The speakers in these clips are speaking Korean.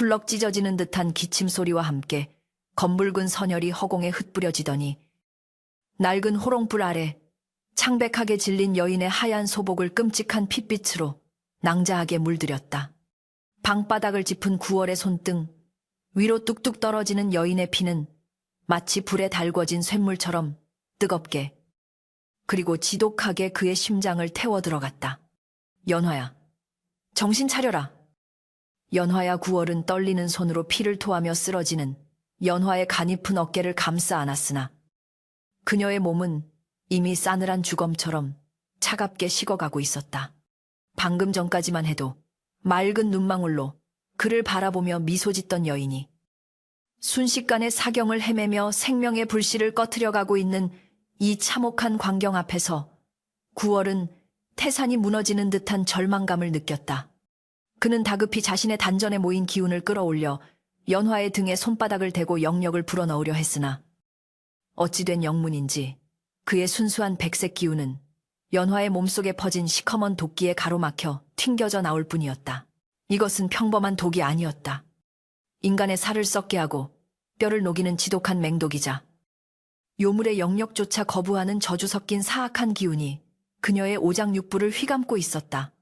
쿨럭 찢어지는 듯한 기침 소리와 함께 검붉은 선혈이 허공에 흩뿌려지더니 낡은 호롱불 아래 창백하게 질린 여인의 하얀 소복을 끔찍한 핏빛으로 낭자하게 물들였다. 방바닥을 짚은 9월의 손등, 위로 뚝뚝 떨어지는 여인의 피는 마치 불에 달궈진 쇳물처럼 뜨겁게 그리고 지독하게 그의 심장을 태워 들어갔다. 연화야, 정신 차려라. 연화야. 9월은 떨리는 손으로 피를 토하며 쓰러지는 연화의 가냘픈 어깨를 감싸 안았으나 그녀의 몸은 이미 싸늘한 주검처럼 차갑게 식어가고 있었다. 방금 전까지만 해도 맑은 눈망울로 그를 바라보며 미소 짓던 여인이 순식간에 사경을 헤매며 생명의 불씨를 꺼트려가고 있는 이 참혹한 광경 앞에서 9월은 태산이 무너지는 듯한 절망감을 느꼈다. 그는 다급히 자신의 단전에 모인 기운을 끌어올려 연화의 등에 손바닥을 대고 영력을 불어넣으려 했으나 어찌된 영문인지 그의 순수한 백색 기운은 연화의 몸속에 퍼진 시커먼 도끼에 가로막혀 튕겨져 나올 뿐이었다. 이것은 평범한 독이 아니었다. 인간의 살을 썩게 하고 뼈를 녹이는 지독한 맹독이자 요물의 영역조차 거부하는 저주 섞인 사악한 기운이 그녀의 오장육부를 휘감고 있었다.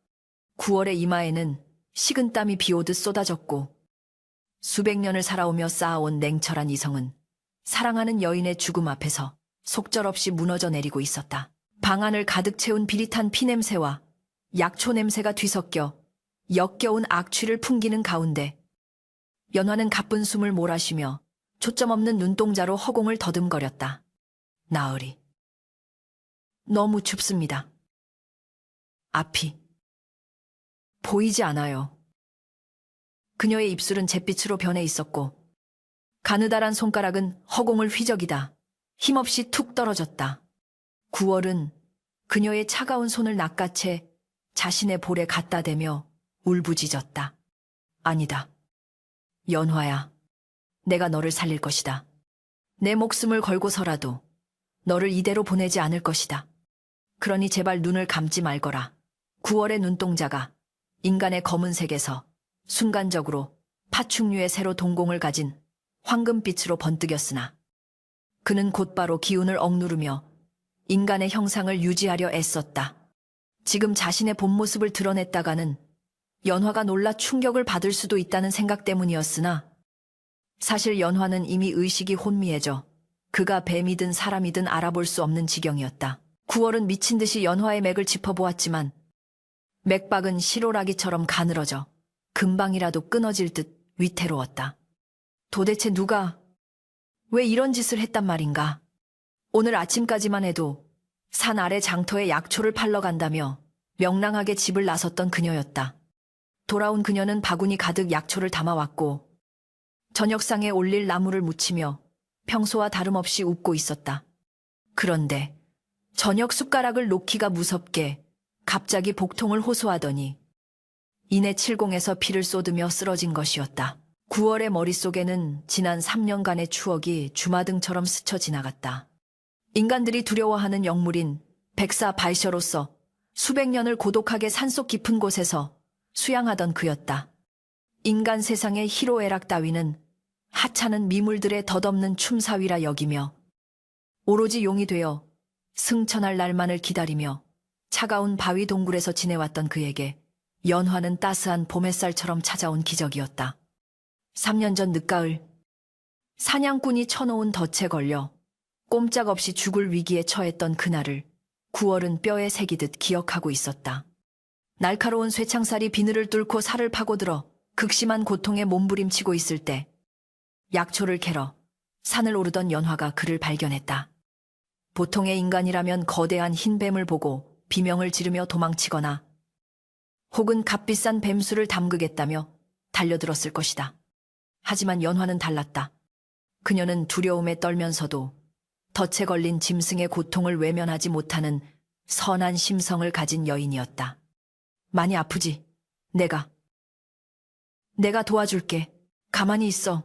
9월의 이마에는 식은 땀이 비오듯 쏟아졌고 수백 년을 살아오며 쌓아온 냉철한 이성은 사랑하는 여인의 죽음 앞에서 속절없이 무너져 내리고 있었다. 방 안을 가득 채운 비릿한 피냄새와 약초 냄새가 뒤섞여 역겨운 악취를 풍기는 가운데 연화는 가쁜 숨을 몰아쉬며 초점 없는 눈동자로 허공을 더듬거렸다. 나으리. 너무 춥습니다. 앞이 보이지 않아요. 그녀의 입술은 잿빛으로 변해 있었고 가느다란 손가락은 허공을 휘저기다 힘없이 툭 떨어졌다. 9월은 그녀의 차가운 손을 낚아채 자신의 볼에 갖다 대며 울부짖었다. 아니다. 연화야. 내가 너를 살릴 것이다. 내 목숨을 걸고서라도 너를 이대로 보내지 않을 것이다. 그러니 제발 눈을 감지 말거라. 9월의 눈동자가 인간의 검은색에서 순간적으로 파충류의 새로 동공을 가진 황금빛으로 번뜩였으나 그는 곧바로 기운을 억누르며 인간의 형상을 유지하려 애썼다. 지금 자신의 본 모습을 드러냈다가는 연화가 놀라 충격을 받을 수도 있다는 생각 때문이었으나 사실 연화는 이미 의식이 혼미해져 그가 뱀이든 사람이든 알아볼 수 없는 지경이었다. 9월은 미친 듯이 연화의 맥을 짚어보았지만 맥박은 시로라기처럼 가늘어져 금방이라도 끊어질 듯 위태로웠다. 도대체 누가 왜 이런 짓을 했단 말인가? 오늘 아침까지만 해도 산 아래 장터에 약초를 팔러 간다며 명랑하게 집을 나섰던 그녀였다. 돌아온 그녀는 바구니 가득 약초를 담아왔고 저녁상에 올릴 나무를 묻히며 평소와 다름없이 웃고 있었다. 그런데 저녁 숟가락을 놓기가 무섭게 갑자기 복통을 호소하더니 이내 칠공에서 피를 쏟으며 쓰러진 것이었다. 9월의 머릿속에는 지난 3년간의 추억이 주마등처럼 스쳐 지나갔다. 인간들이 두려워하는 영물인 백사 발셔로서 수백 년을 고독하게 산속 깊은 곳에서 수양하던 그였다. 인간 세상의 희로애락 따위는 하찮은 미물들의 덧없는 춤사위라 여기며 오로지 용이 되어 승천할 날만을 기다리며 차가운 바위 동굴에서 지내왔던 그에게 연화는 따스한 봄햇살처럼 찾아온 기적이었다. 3년 전 늦가을 사냥꾼이 쳐놓은 덫에 걸려 꼼짝없이 죽을 위기에 처했던 그날을 9월은 뼈에 새기듯 기억하고 있었다. 날카로운 쇠창살이 비늘을 뚫고 살을 파고들어 극심한 고통에 몸부림치고 있을 때 약초를 캐러 산을 오르던 연화가 그를 발견했다. 보통의 인간이라면 거대한 흰 뱀을 보고 비명을 지르며 도망치거나 혹은 값비싼 뱀수를 담그겠다며 달려들었을 것이다. 하지만 연화는 달랐다. 그녀는 두려움에 떨면서도 덫에 걸린 짐승의 고통을 외면하지 못하는 선한 심성을 가진 여인이었다. 많이 아프지? 내가 도와줄게. 가만히 있어.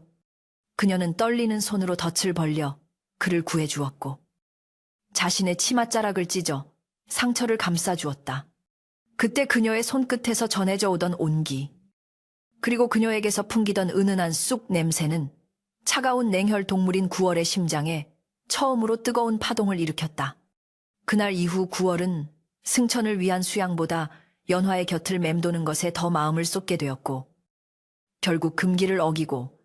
그녀는 떨리는 손으로 덫을 벌려 그를 구해주었고 자신의 치맛자락을 찢어 상처를 감싸주었다. 그때 그녀의 손끝에서 전해져 오던 온기, 그리고 그녀에게서 풍기던 은은한 쑥 냄새는 차가운 냉혈 동물인 구월의 심장에 처음으로 뜨거운 파동을 일으켰다. 그날 이후 구월은 승천을 위한 수양보다 연화의 곁을 맴도는 것에 더 마음을 쏟게 되었고, 결국 금기를 어기고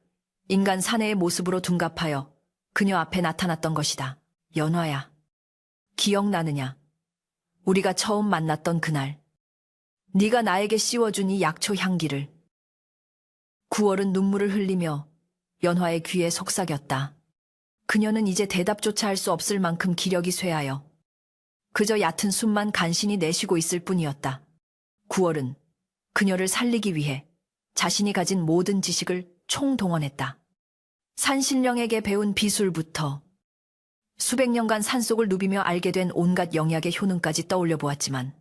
인간 사내의 모습으로 둔갑하여 그녀 앞에 나타났던 것이다. 연화야, 기억나느냐? 우리가 처음 만났던 그날, 네가 나에게 씌워준 이 약초 향기를. 구월은 눈물을 흘리며 연화의 귀에 속삭였다. 그녀는 이제 대답조차 할 수 없을 만큼 기력이 쇠하여 그저 얕은 숨만 간신히 내쉬고 있을 뿐이었다. 구월은 그녀를 살리기 위해 자신이 가진 모든 지식을 총동원했다. 산신령에게 배운 비술부터 수백 년간 산속을 누비며 알게 된 온갖 영약의 효능까지 떠올려 보았지만,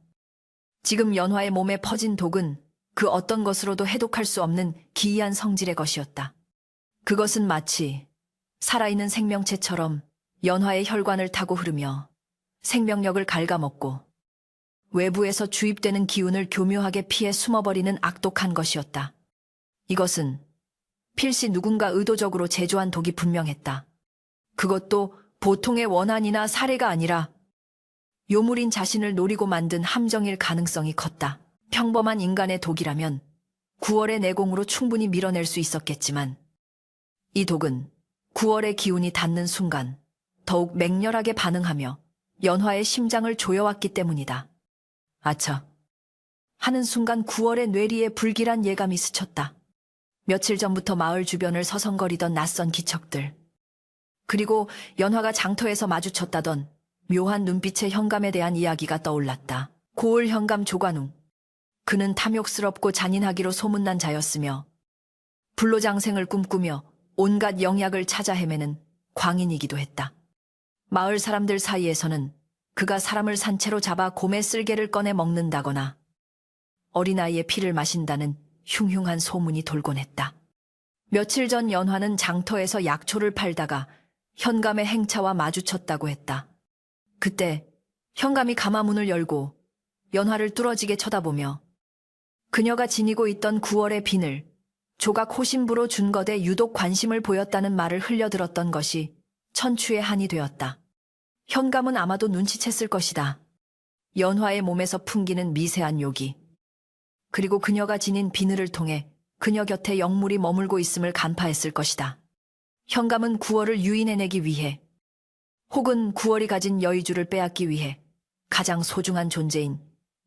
지금 연화의 몸에 퍼진 독은 그 어떤 것으로도 해독할 수 없는 기이한 성질의 것이었다. 그것은 마치 살아있는 생명체처럼 연화의 혈관을 타고 흐르며 생명력을 갉아먹고 외부에서 주입되는 기운을 교묘하게 피해 숨어버리는 악독한 것이었다. 이것은 필시 누군가 의도적으로 제조한 독이 분명했다. 그것도 보통의 원한이나 사례가 아니라 요물인 자신을 노리고 만든 함정일 가능성이 컸다. 평범한 인간의 독이라면 9월의 내공으로 충분히 밀어낼 수 있었겠지만, 이 독은 9월의 기운이 닿는 순간 더욱 맹렬하게 반응하며 연화의 심장을 조여왔기 때문이다. 아차 하는 순간 9월의 뇌리에 불길한 예감이 스쳤다. 며칠 전부터 마을 주변을 서성거리던 낯선 기척들, 그리고 연화가 장터에서 마주쳤다던 묘한 눈빛의 현감에 대한 이야기가 떠올랐다. 고을 현감 조관웅. 그는 탐욕스럽고 잔인하기로 소문난 자였으며 불로장생을 꿈꾸며 온갖 영약을 찾아 헤매는 광인이기도 했다. 마을 사람들 사이에서는 그가 사람을 산채로 잡아 곰의 쓸개를 꺼내 먹는다거나 어린아이의 피를 마신다는 흉흉한 소문이 돌곤 했다. 며칠 전 연화는 장터에서 약초를 팔다가 현감의 행차와 마주쳤다고 했다. 그때 현감이 가마문을 열고 연화를 뚫어지게 쳐다보며 그녀가 지니고 있던 9월의 비늘, 조각 호신부로 준 것에 유독 관심을 보였다는 말을 흘려들었던 것이 천추의 한이 되었다. 현감은 아마도 눈치챘을 것이다. 연화의 몸에서 풍기는 미세한 욕이, 그리고 그녀가 지닌 비늘을 통해 그녀 곁에 영물이 머물고 있음을 간파했을 것이다. 현감은 9월을 유인해내기 위해, 혹은 9월이 가진 여의주를 빼앗기 위해 가장 소중한 존재인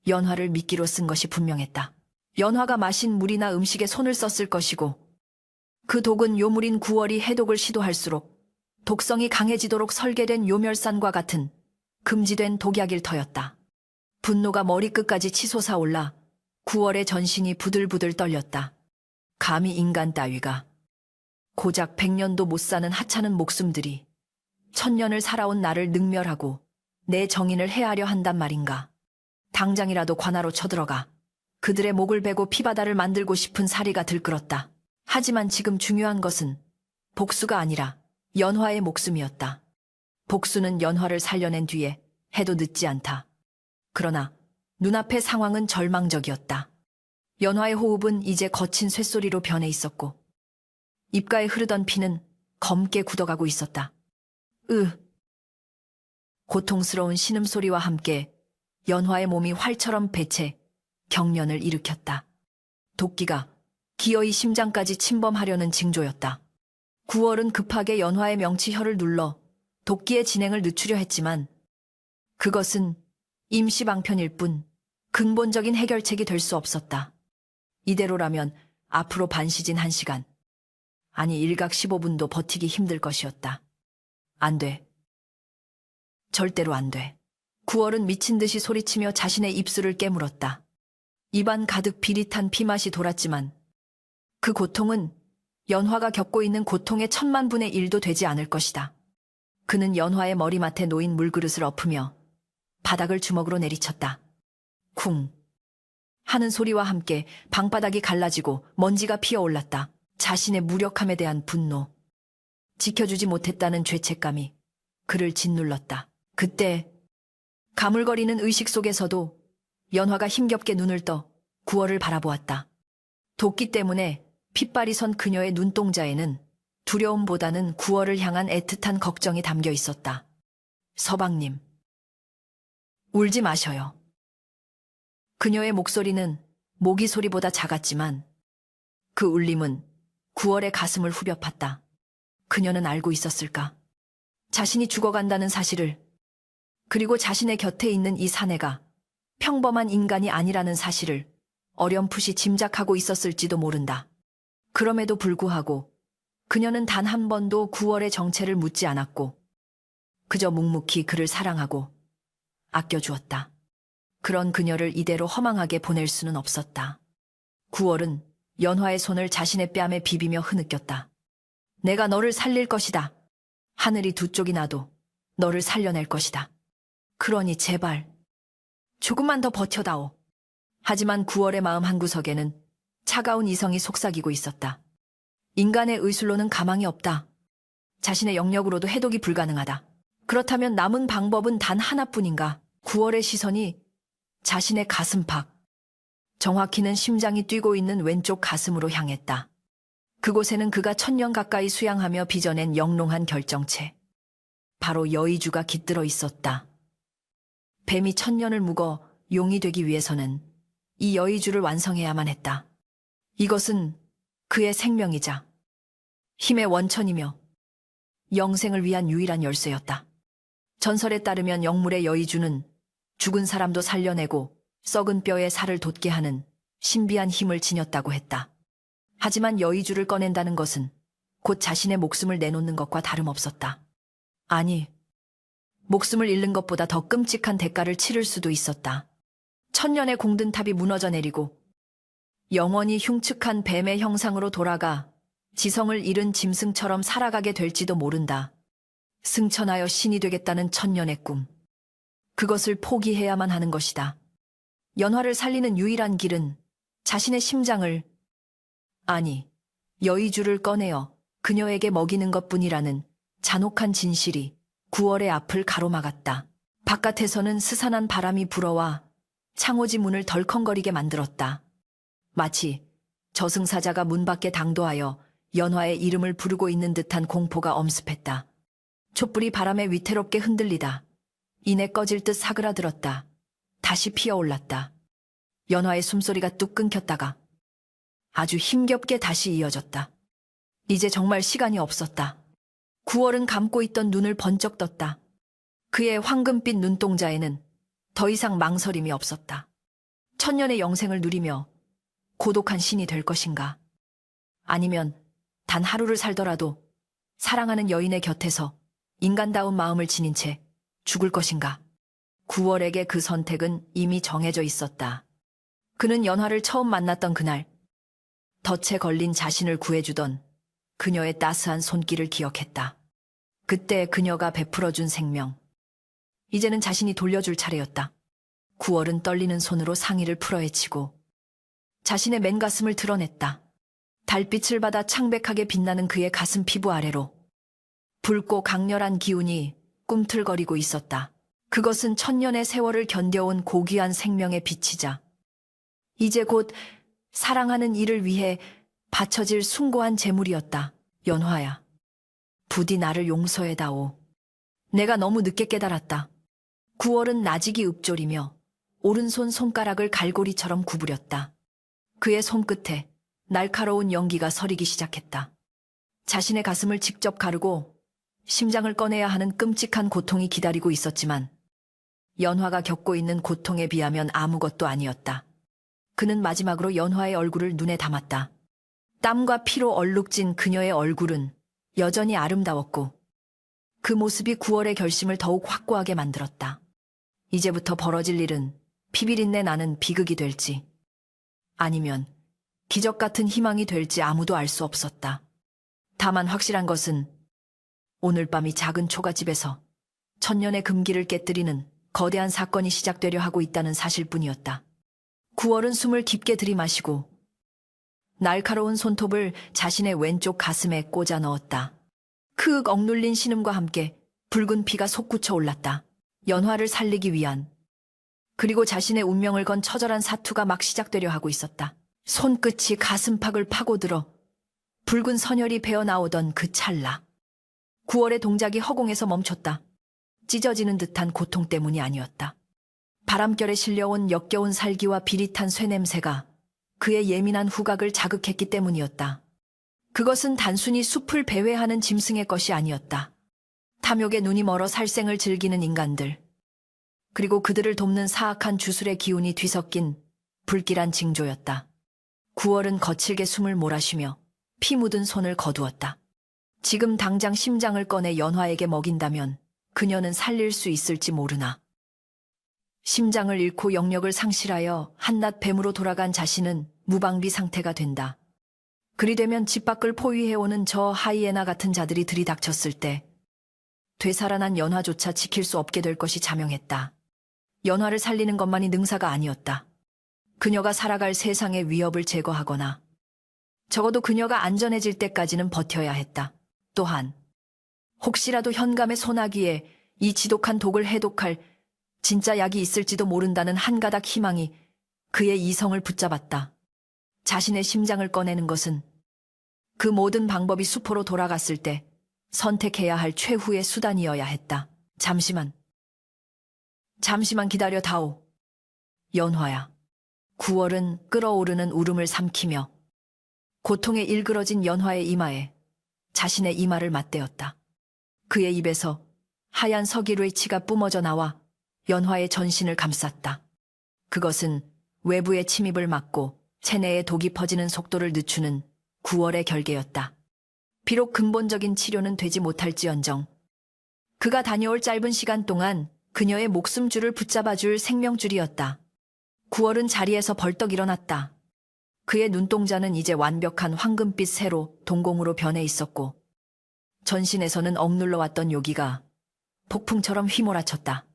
연화를 미끼로 쓴 것이 분명했다. 연화가 마신 물이나 음식에 손을 썼을 것이고, 그 독은 요물인 9월이 해독을 시도할수록 독성이 강해지도록 설계된 요멸산과 같은 금지된 독약일 터였다. 분노가 머리끝까지 치솟아 올라 9월의 전신이 부들부들 떨렸다. 감히 인간 따위가, 고작 100년도 못 사는 하찮은 목숨들이 1000년을 살아온 나를 능멸하고 내 정인을 해하려 한단 말인가. 당장이라도 관하로 쳐들어가 그들의 목을 베고 피바다를 만들고 싶은 사리가 들끓었다. 하지만 지금 중요한 것은 복수가 아니라 연화의 목숨이었다. 복수는 연화를 살려낸 뒤에 해도 늦지 않다. 그러나 눈앞의 상황은 절망적이었다. 연화의 호흡은 이제 거친 쇳소리로 변해 있었고, 입가에 흐르던 피는 검게 굳어가고 있었다. 고통스러운 신음소리와 함께 연화의 몸이 활처럼 배채 경련을 일으켰다. 도끼가 기어이 심장까지 침범하려는 징조였다. 9월은 급하게 연화의 명치혀를 눌러 도끼의 진행을 늦추려 했지만 그것은 임시방편일 뿐 근본적인 해결책이 될 수 없었다. 이대로라면 앞으로 반시진 1시간, 아니 일각 15분도 버티기 힘들 것이었다. 안 돼. 절대로 안 돼. 9월은 미친 듯이 소리치며 자신의 입술을 깨물었다. 입안 가득 비릿한 피맛이 돌았지만 그 고통은 연화가 겪고 있는 고통의 1000만분의 1도 되지 않을 것이다. 그는 연화의 머리맡에 놓인 물그릇을 엎으며 바닥을 주먹으로 내리쳤다. 쿵 하는 소리와 함께 방바닥이 갈라지고 먼지가 피어올랐다. 자신의 무력함에 대한 분노, 지켜주지 못했다는 죄책감이 그를 짓눌렀다. 그때 가물거리는 의식 속에서도 연화가 힘겹게 눈을 떠 9월을 바라보았다. 도끼 때문에 핏발이 선 그녀의 눈동자에는 두려움보다는 구월을 향한 애틋한 걱정이 담겨 있었다. 서방님, 울지 마셔요. 그녀의 목소리는 모기 소리보다 작았지만 그 울림은 구월의 가슴을 후벼 팠다. 그녀는 알고 있었을까? 자신이 죽어간다는 사실을, 그리고 자신의 곁에 있는 이 사내가 평범한 인간이 아니라는 사실을 어렴풋이 짐작하고 있었을지도 모른다. 그럼에도 불구하고 그녀는 단 한 번도 구월의 정체를 묻지 않았고 그저 묵묵히 그를 사랑하고 아껴주었다. 그런 그녀를 이대로 허망하게 보낼 수는 없었다. 구월은 연화의 손을 자신의 뺨에 비비며 흐느꼈다. 내가 너를 살릴 것이다. 하늘이 두 쪽이 나도 너를 살려낼 것이다. 그러니 제발 조금만 더 버텨다오. 하지만 구월의 마음 한구석에는 차가운 이성이 속삭이고 있었다. 인간의 의술로는 가망이 없다. 자신의 영역으로도 해독이 불가능하다. 그렇다면 남은 방법은 단 하나뿐인가? 구월의 시선이 자신의 가슴팍, 정확히는 심장이 뛰고 있는 왼쪽 가슴으로 향했다. 그곳에는 그가 1000년 가까이 수양하며 빚어낸 영롱한 결정체, 바로 여의주가 깃들어 있었다. 뱀이 1000년을 묵어 용이 되기 위해서는 이 여의주를 완성해야만 했다. 이것은 그의 생명이자 힘의 원천이며 영생을 위한 유일한 열쇠였다. 전설에 따르면 영물의 여의주는 죽은 사람도 살려내고 썩은 뼈에 살을 돋게 하는 신비한 힘을 지녔다고 했다. 하지만 여의주를 꺼낸다는 것은 곧 자신의 목숨을 내놓는 것과 다름없었다. 아니, 목숨을 잃는 것보다 더 끔찍한 대가를 치를 수도 있었다. 1000년의 공든탑이 무너져 내리고 영원히 흉측한 뱀의 형상으로 돌아가 지성을 잃은 짐승처럼 살아가게 될지도 모른다. 승천하여 신이 되겠다는 1000년의 꿈. 그것을 포기해야만 하는 것이다. 연화를 살리는 유일한 길은 자신의 심장을, 아니, 여의주를 꺼내어 그녀에게 먹이는 것뿐이라는 잔혹한 진실이 구월의 앞을 가로막았다. 바깥에서는 스산한 바람이 불어와 창호지 문을 덜컹거리게 만들었다. 마치 저승사자가 문 밖에 당도하여 연화의 이름을 부르고 있는 듯한 공포가 엄습했다. 촛불이 바람에 위태롭게 흔들리다 이내 꺼질 듯 사그라들었다. 다시 피어올랐다. 연화의 숨소리가 뚝 끊겼다가 아주 힘겹게 다시 이어졌다. 이제 정말 시간이 없었다. 구월은 감고 있던 눈을 번쩍 떴다. 그의 황금빛 눈동자에는 더 이상 망설임이 없었다. 1000년의 영생을 누리며 고독한 신이 될 것인가? 아니면 단 하루를 살더라도 사랑하는 여인의 곁에서 인간다운 마음을 지닌 채 죽을 것인가? 구월에게 그 선택은 이미 정해져 있었다. 그는 연화를 처음 만났던 그날, 덫에 걸린 자신을 구해주던 그녀의 따스한 손길을 기억했다. 그때 그녀가 베풀어준 생명. 이제는 자신이 돌려줄 차례였다. 구월은 떨리는 손으로 상의를 풀어헤치고 자신의 맨가슴을 드러냈다. 달빛을 받아 창백하게 빛나는 그의 가슴 피부 아래로 붉고 강렬한 기운이 꿈틀거리고 있었다. 그것은 1000년의 세월을 견뎌온 고귀한 생명의 빛이자 이제 곧 사랑하는 이를 위해 바쳐질 숭고한 재물이었다. 연화야, 부디 나를 용서해다오. 내가 너무 늦게 깨달았다. 구월은 나직이 읊조리며 오른손 손가락을 갈고리처럼 구부렸다. 그의 손끝에 날카로운 연기가 서리기 시작했다. 자신의 가슴을 직접 가르고 심장을 꺼내야 하는 끔찍한 고통이 기다리고 있었지만 연화가 겪고 있는 고통에 비하면 아무것도 아니었다. 그는 마지막으로 연화의 얼굴을 눈에 담았다. 땀과 피로 얼룩진 그녀의 얼굴은 여전히 아름다웠고 그 모습이 구월의 결심을 더욱 확고하게 만들었다. 이제부터 벌어질 일은 피비린내 나는 비극이 될지 아니면 기적 같은 희망이 될지 아무도 알 수 없었다. 다만 확실한 것은 오늘 밤이 작은 초가집에서 1000년의 금기를 깨뜨리는 거대한 사건이 시작되려 하고 있다는 사실뿐이었다. 구월은 숨을 깊게 들이마시고 날카로운 손톱을 자신의 왼쪽 가슴에 꽂아 넣었다. 크윽 억눌린 신음과 함께 붉은 피가 솟구쳐 올랐다. 연화를 살리기 위한, 그리고 자신의 운명을 건 처절한 사투가 막 시작되려 하고 있었다. 손끝이 가슴팍을 파고들어 붉은 선혈이 배어나오던 그 찰나. 9월의 동작이 허공에서 멈췄다. 찢어지는 듯한 고통 때문이 아니었다. 바람결에 실려온 역겨운 살기와 비릿한 쇠냄새가 그의 예민한 후각을 자극했기 때문이었다. 그것은 단순히 숲을 배회하는 짐승의 것이 아니었다. 탐욕에 눈이 멀어 살생을 즐기는 인간들, 그리고 그들을 돕는 사악한 주술의 기운이 뒤섞인 불길한 징조였다. 9월은 거칠게 숨을 몰아쉬며 피 묻은 손을 거두었다. 지금 당장 심장을 꺼내 연화에게 먹인다면 그녀는 살릴 수 있을지 모르나. 심장을 잃고 영력을 상실하여 한낱 뱀으로 돌아간 자신은 무방비 상태가 된다. 그리 되면 집 밖을 포위해오는 저 하이에나 같은 자들이 들이닥쳤을 때 되살아난 연화조차 지킬 수 없게 될 것이 자명했다. 연화를 살리는 것만이 능사가 아니었다. 그녀가 살아갈 세상의 위협을 제거하거나 적어도 그녀가 안전해질 때까지는 버텨야 했다. 또한 혹시라도 현감의 소나기에 이 지독한 독을 해독할 진짜 약이 있을지도 모른다는 한 가닥 희망이 그의 이성을 붙잡았다. 자신의 심장을 꺼내는 것은 그 모든 방법이 수포로 돌아갔을 때 선택해야 할 최후의 수단이어야 했다. 잠시만 기다려 다오. 연화야. 9월은 끓어오르는 울음을 삼키며 고통에 일그러진 연화의 이마에 자신의 이마를 맞대었다. 그의 입에서 하얀 석유의 치가 뿜어져 나와 연화의 전신을 감쌌다. 그것은 외부의 침입을 막고 체내에 독이 퍼지는 속도를 늦추는 9월의 결계였다. 비록 근본적인 치료는 되지 못할지언정 그가 다녀올 짧은 시간 동안 그녀의 목숨줄을 붙잡아줄 생명줄이었다. 9월은 자리에서 벌떡 일어났다. 그의 눈동자는 이제 완벽한 황금빛 새로 동공으로 변해 있었고 전신에서는 억눌러왔던 요기가 폭풍처럼 휘몰아쳤다.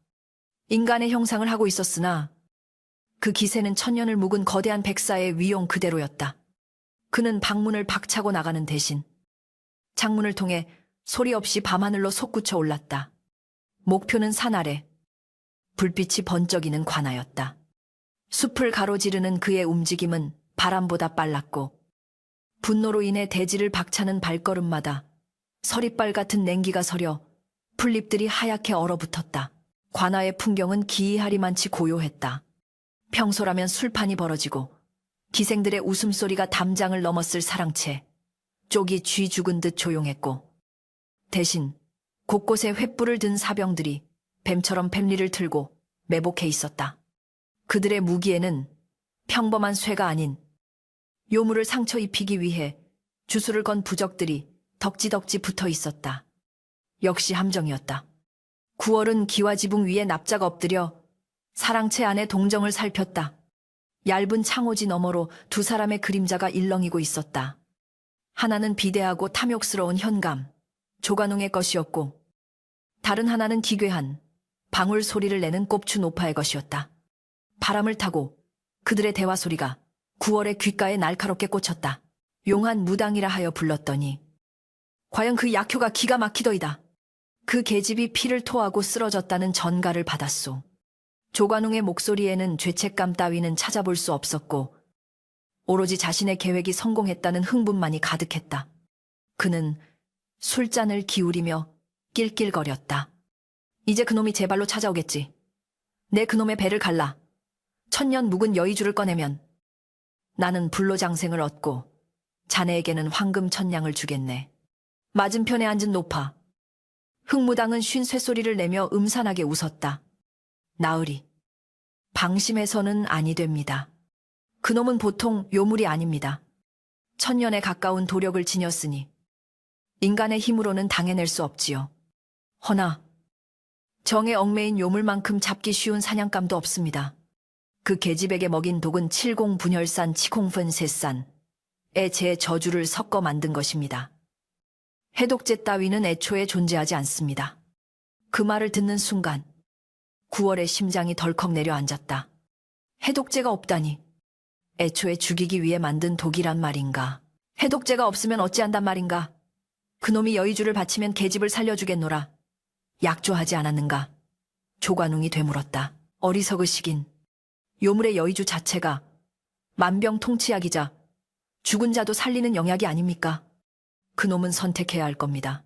인간의 형상을 하고 있었으나 그 기세는 천년을 묵은 거대한 백사의 위용 그대로였다. 그는 방문을 박차고 나가는 대신 창문을 통해 소리 없이 밤하늘로 솟구쳐 올랐다. 목표는 산 아래, 불빛이 번쩍이는 관아였다. 숲을 가로지르는 그의 움직임은 바람보다 빨랐고 분노로 인해 대지를 박차는 발걸음마다 서리빨 같은 냉기가 서려 풀잎들이 하얗게 얼어붙었다. 관아의 풍경은 기이하리만치 고요했다. 평소라면 술판이 벌어지고 기생들의 웃음소리가 담장을 넘었을 사랑채, 쪽이 쥐 죽은 듯 조용했고 대신 곳곳에 횃불을 든 사병들이 뱀처럼 뱀리를 틀고 매복해 있었다. 그들의 무기에는 평범한 쇠가 아닌 요물을 상처 입히기 위해 주술을 건 부적들이 덕지덕지 붙어 있었다. 역시 함정이었다. 9월은 기와지붕 위에 납작 엎드려 사랑채 안의 동정을 살폈다. 얇은 창호지 너머로 두 사람의 그림자가 일렁이고 있었다. 하나는 비대하고 탐욕스러운 현감, 조관웅의 것이었고 다른 하나는 기괴한 방울 소리를 내는 꼽추 노파의 것이었다. 바람을 타고 그들의 대화 소리가 9월의 귓가에 날카롭게 꽂혔다. 용한 무당이라 하여 불렀더니 과연 그 약효가 기가 막히더이다. 그 계집이 피를 토하고 쓰러졌다는 전가를 받았소. 조관웅의 목소리에는 죄책감 따위는 찾아볼 수 없었고 오로지 자신의 계획이 성공했다는 흥분만이 가득했다. 그는 술잔을 기울이며 낄낄거렸다. 이제 그놈이 제 발로 찾아오겠지. 내 그놈의 배를 갈라 천년 묵은 여의주를 꺼내면 나는 불로장생을 얻고 자네에게는 황금 천냥을 주겠네. 맞은편에 앉은 노파. 흑무당은 쉰 쇳소리를 내며 음산하게 웃었다. 나으리. 방심해서는 아니 됩니다. 그놈은 보통 요물이 아닙니다. 천년에 가까운 도력을 지녔으니 인간의 힘으로는 당해낼 수 없지요. 허나 정에 얽매인 요물만큼 잡기 쉬운 사냥감도 없습니다. 그 계집에게 먹인 독은 칠공분열산 치콩펀세산에 제 저주를 섞어 만든 것입니다. 해독제 따위는 애초에 존재하지 않습니다. 그 말을 듣는 순간 9월의 심장이 덜컥 내려앉았다. 해독제가 없다니. 애초에 죽이기 위해 만든 독이란 말인가. 해독제가 없으면 어찌한단 말인가. 그놈이 여의주를 바치면 계집을 살려주겠노라. 약조하지 않았는가. 조관웅이 되물었다. 어리석으시긴. 요물의 여의주 자체가 만병통치약이자 죽은 자도 살리는 영약이 아닙니까? 그놈은 선택해야 할 겁니다.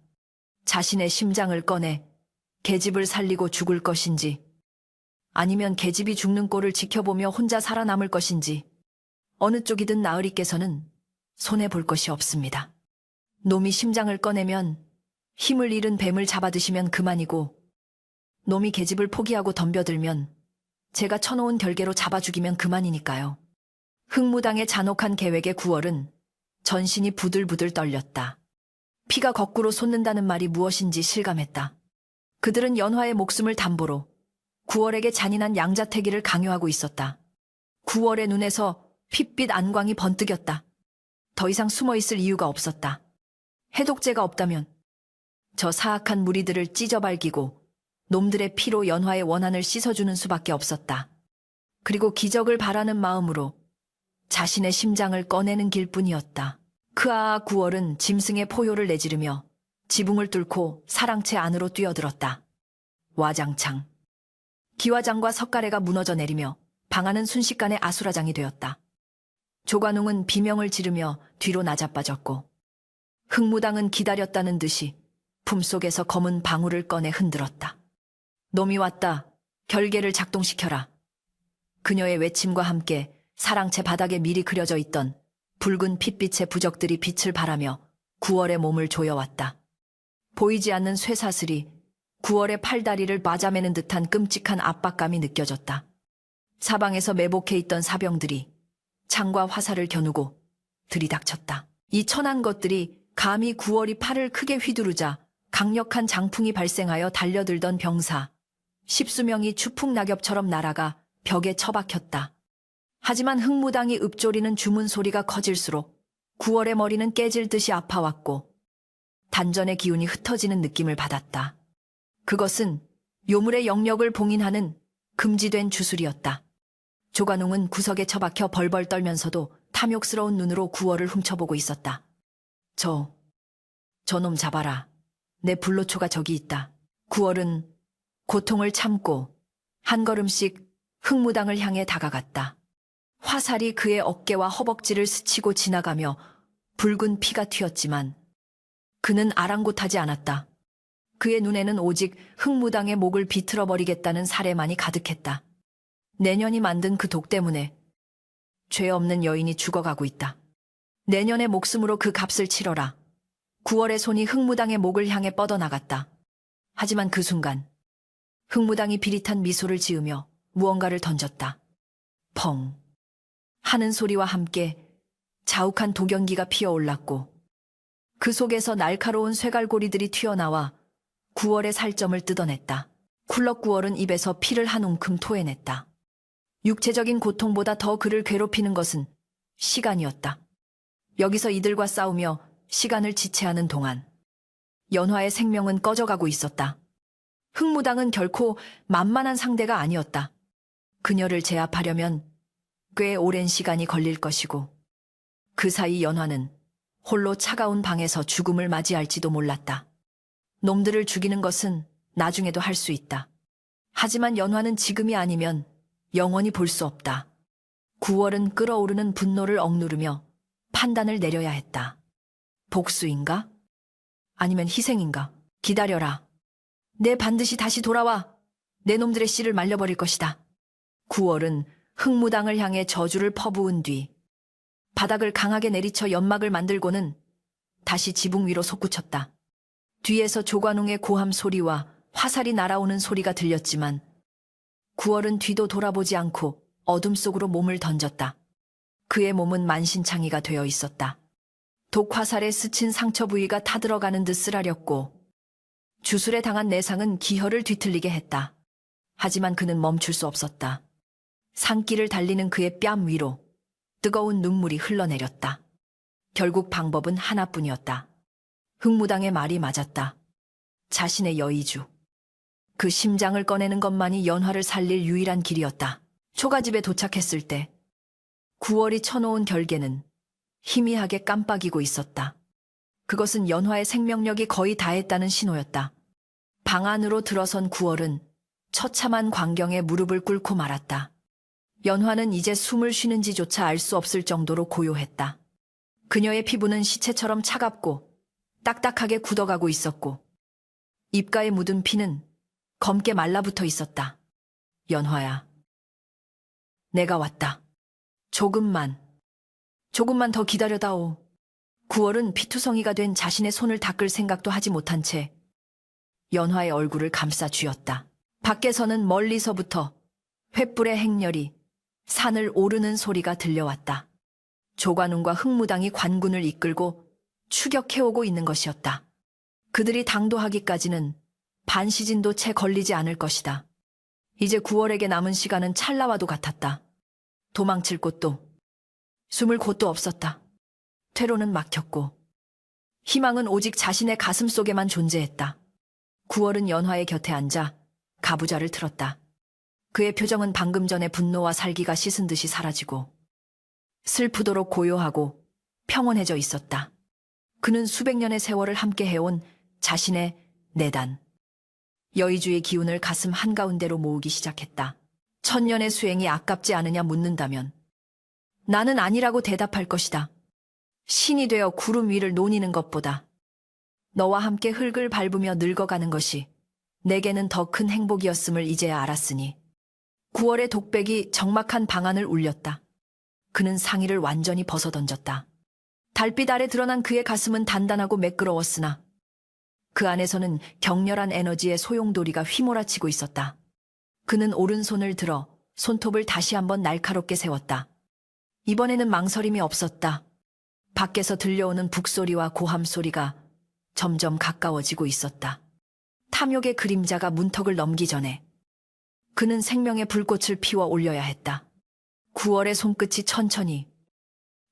자신의 심장을 꺼내 계집을 살리고 죽을 것인지, 아니면 계집이 죽는 꼴을 지켜보며 혼자 살아남을 것인지, 어느 쪽이든 나으리께서는 손해볼 것이 없습니다. 놈이 심장을 꺼내면 힘을 잃은 뱀을 잡아드시면 그만이고, 놈이 계집을 포기하고 덤벼들면 제가 쳐놓은 결계로 잡아 죽이면 그만이니까요. 흑무당의 잔혹한 계획에 구월은 전신이 부들부들 떨렸다. 피가 거꾸로 솟는다는 말이 무엇인지 실감했다. 그들은 연화의 목숨을 담보로 구월에게 잔인한 양자태기를 강요하고 있었다. 구월의 눈에서 핏빛 안광이 번뜩였다. 더 이상 숨어있을 이유가 없었다. 해독제가 없다면 저 사악한 무리들을 찢어발기고 놈들의 피로 연화의 원한을 씻어주는 수밖에 없었다. 그리고 기적을 바라는 마음으로 자신의 심장을 꺼내는 길뿐이었다. 그아 구월은 짐승의 포효를 내지르며 지붕을 뚫고 사랑채 안으로 뛰어들었다. 와장창. 기와장과 석가래가 무너져 내리며 방안은 순식간에 아수라장이 되었다. 조관웅은 비명을 지르며 뒤로 나자빠졌고, 흑무당은 기다렸다는 듯이 품속에서 검은 방울을 꺼내 흔들었다. 놈이 왔다. 결계를 작동시켜라. 그녀의 외침과 함께 사랑채 바닥에 미리 그려져 있던 붉은 핏빛의 부적들이 빛을 발하며 구월의 몸을 조여왔다. 보이지 않는 쇠사슬이 구월의 팔다리를 맞아매는 듯한 끔찍한 압박감이 느껴졌다. 사방에서 매복해 있던 사병들이 창과 화살을 겨누고 들이닥쳤다. 이 천한 것들이 감히 구월이 팔을 크게 휘두르자 강력한 장풍이 발생하여 달려들던 병사 십수명이 추풍낙엽처럼 날아가 벽에 처박혔다. 하지만 흑무당이 읊조리는 주문 소리가 커질수록 구월의 머리는 깨질 듯이 아파왔고 단전의 기운이 흩어지는 느낌을 받았다. 그것은 요물의 영역을 봉인하는 금지된 주술이었다. 조관웅은 구석에 처박혀 벌벌 떨면서도 탐욕스러운 눈으로 구월을 훔쳐보고 있었다. 저놈 잡아라. 내 불로초가 저기 있다. 구월은 고통을 참고 한 걸음씩 흑무당을 향해 다가갔다. 화살이 그의 어깨와 허벅지를 스치고 지나가며 붉은 피가 튀었지만 그는 아랑곳하지 않았다. 그의 눈에는 오직 흑무당의 목을 비틀어버리겠다는 사례만이 가득했다. 내년이 만든 그 독 때문에 죄 없는 여인이 죽어가고 있다. 내년의 목숨으로 그 값을 치러라. 구월의 손이 흑무당의 목을 향해 뻗어나갔다. 하지만 그 순간 흑무당이 비릿한 미소를 지으며 무언가를 던졌다. 펑 하는 소리와 함께 자욱한 독연기가 피어올랐고 그 속에서 날카로운 쇠갈고리들이 튀어나와 구월의 살점을 뜯어냈다. 쿨럭 구월은 입에서 피를 한 움큼 토해냈다. 육체적인 고통보다 더 그를 괴롭히는 것은 시간이었다. 여기서 이들과 싸우며 시간을 지체하는 동안 연화의 생명은 꺼져가고 있었다. 흑무당은 결코 만만한 상대가 아니었다. 그녀를 제압하려면 꽤 오랜 시간이 걸릴 것이고 그 사이 연화는 홀로 차가운 방에서 죽음을 맞이할지도 몰랐다. 놈들을 죽이는 것은 나중에도 할 수 있다. 하지만 연화는 지금이 아니면 영원히 볼 수 없다. 구월은 끓어오르는 분노를 억누르며 판단을 내려야 했다. 복수인가? 아니면 희생인가? 기다려라. 내 반드시 다시 돌아와. 내 놈들의 씨를 말려버릴 것이다. 구월은 흑무당을 향해 저주를 퍼부은 뒤 바닥을 강하게 내리쳐 연막을 만들고는 다시 지붕 위로 솟구쳤다. 뒤에서 조관웅의 고함 소리와 화살이 날아오는 소리가 들렸지만 구월은 뒤도 돌아보지 않고 어둠 속으로 몸을 던졌다. 그의 몸은 만신창이가 되어 있었다. 독화살에 스친 상처 부위가 타들어가는 듯 쓰라렸고 주술에 당한 내상은 기혈을 뒤틀리게 했다. 하지만 그는 멈출 수 없었다. 산길을 달리는 그의 뺨 위로 뜨거운 눈물이 흘러내렸다. 결국 방법은 하나뿐이었다. 흑무당의 말이 맞았다. 자신의 여의주. 그 심장을 꺼내는 것만이 연화를 살릴 유일한 길이었다. 초가집에 도착했을 때 구월이 쳐놓은 결계는 희미하게 깜빡이고 있었다. 그것은 연화의 생명력이 거의 다했다는 신호였다. 방 안으로 들어선 구월은 처참한 광경에 무릎을 꿇고 말았다. 연화는 이제 숨을 쉬는지조차 알 수 없을 정도로 고요했다. 그녀의 피부는 시체처럼 차갑고 딱딱하게 굳어가고 있었고 입가에 묻은 피는 검게 말라붙어 있었다. 연화야. 내가 왔다. 조금만 더 기다려다오. 9월은 피투성이가 된 자신의 손을 닦을 생각도 하지 못한 채 연화의 얼굴을 감싸 쥐었다. 밖에서는 멀리서부터 횃불의 행렬이 산을 오르는 소리가 들려왔다. 조관운과 흑무당이 관군을 이끌고 추격해오고 있는 것이었다. 그들이 당도하기까지는 반시진도 채 걸리지 않을 것이다. 이제 9월에게 남은 시간은 찰나와도 같았다. 도망칠 곳도 숨을 곳도 없었다. 퇴로는 막혔고 희망은 오직 자신의 가슴 속에만 존재했다. 9월은 연화의 곁에 앉아 가부좌를 틀었다. 그의 표정은 방금 전의 분노와 살기가 씻은 듯이 사라지고 슬프도록 고요하고 평온해져 있었다. 그는 수백 년의 세월을 함께 해온 자신의 내단, 여의주의 기운을 가슴 한가운데로 모으기 시작했다. 1000년의 수행이 아깝지 않으냐 묻는다면 나는 아니라고 대답할 것이다. 신이 되어 구름 위를 노니는 것보다 너와 함께 흙을 밟으며 늙어가는 것이 내게는 더 큰 행복이었음을 이제야 알았으니 9월의 독백이 적막한 방안을 울렸다. 그는 상의를 완전히 벗어던졌다. 달빛 아래 드러난 그의 가슴은 단단하고 매끄러웠으나 그 안에서는 격렬한 에너지의 소용돌이가 휘몰아치고 있었다. 그는 오른손을 들어 손톱을 다시 한번 날카롭게 세웠다. 이번에는 망설임이 없었다. 밖에서 들려오는 북소리와 고함소리가 점점 가까워지고 있었다. 탐욕의 그림자가 문턱을 넘기 전에 그는 생명의 불꽃을 피워 올려야 했다. 9월의 손끝이 천천히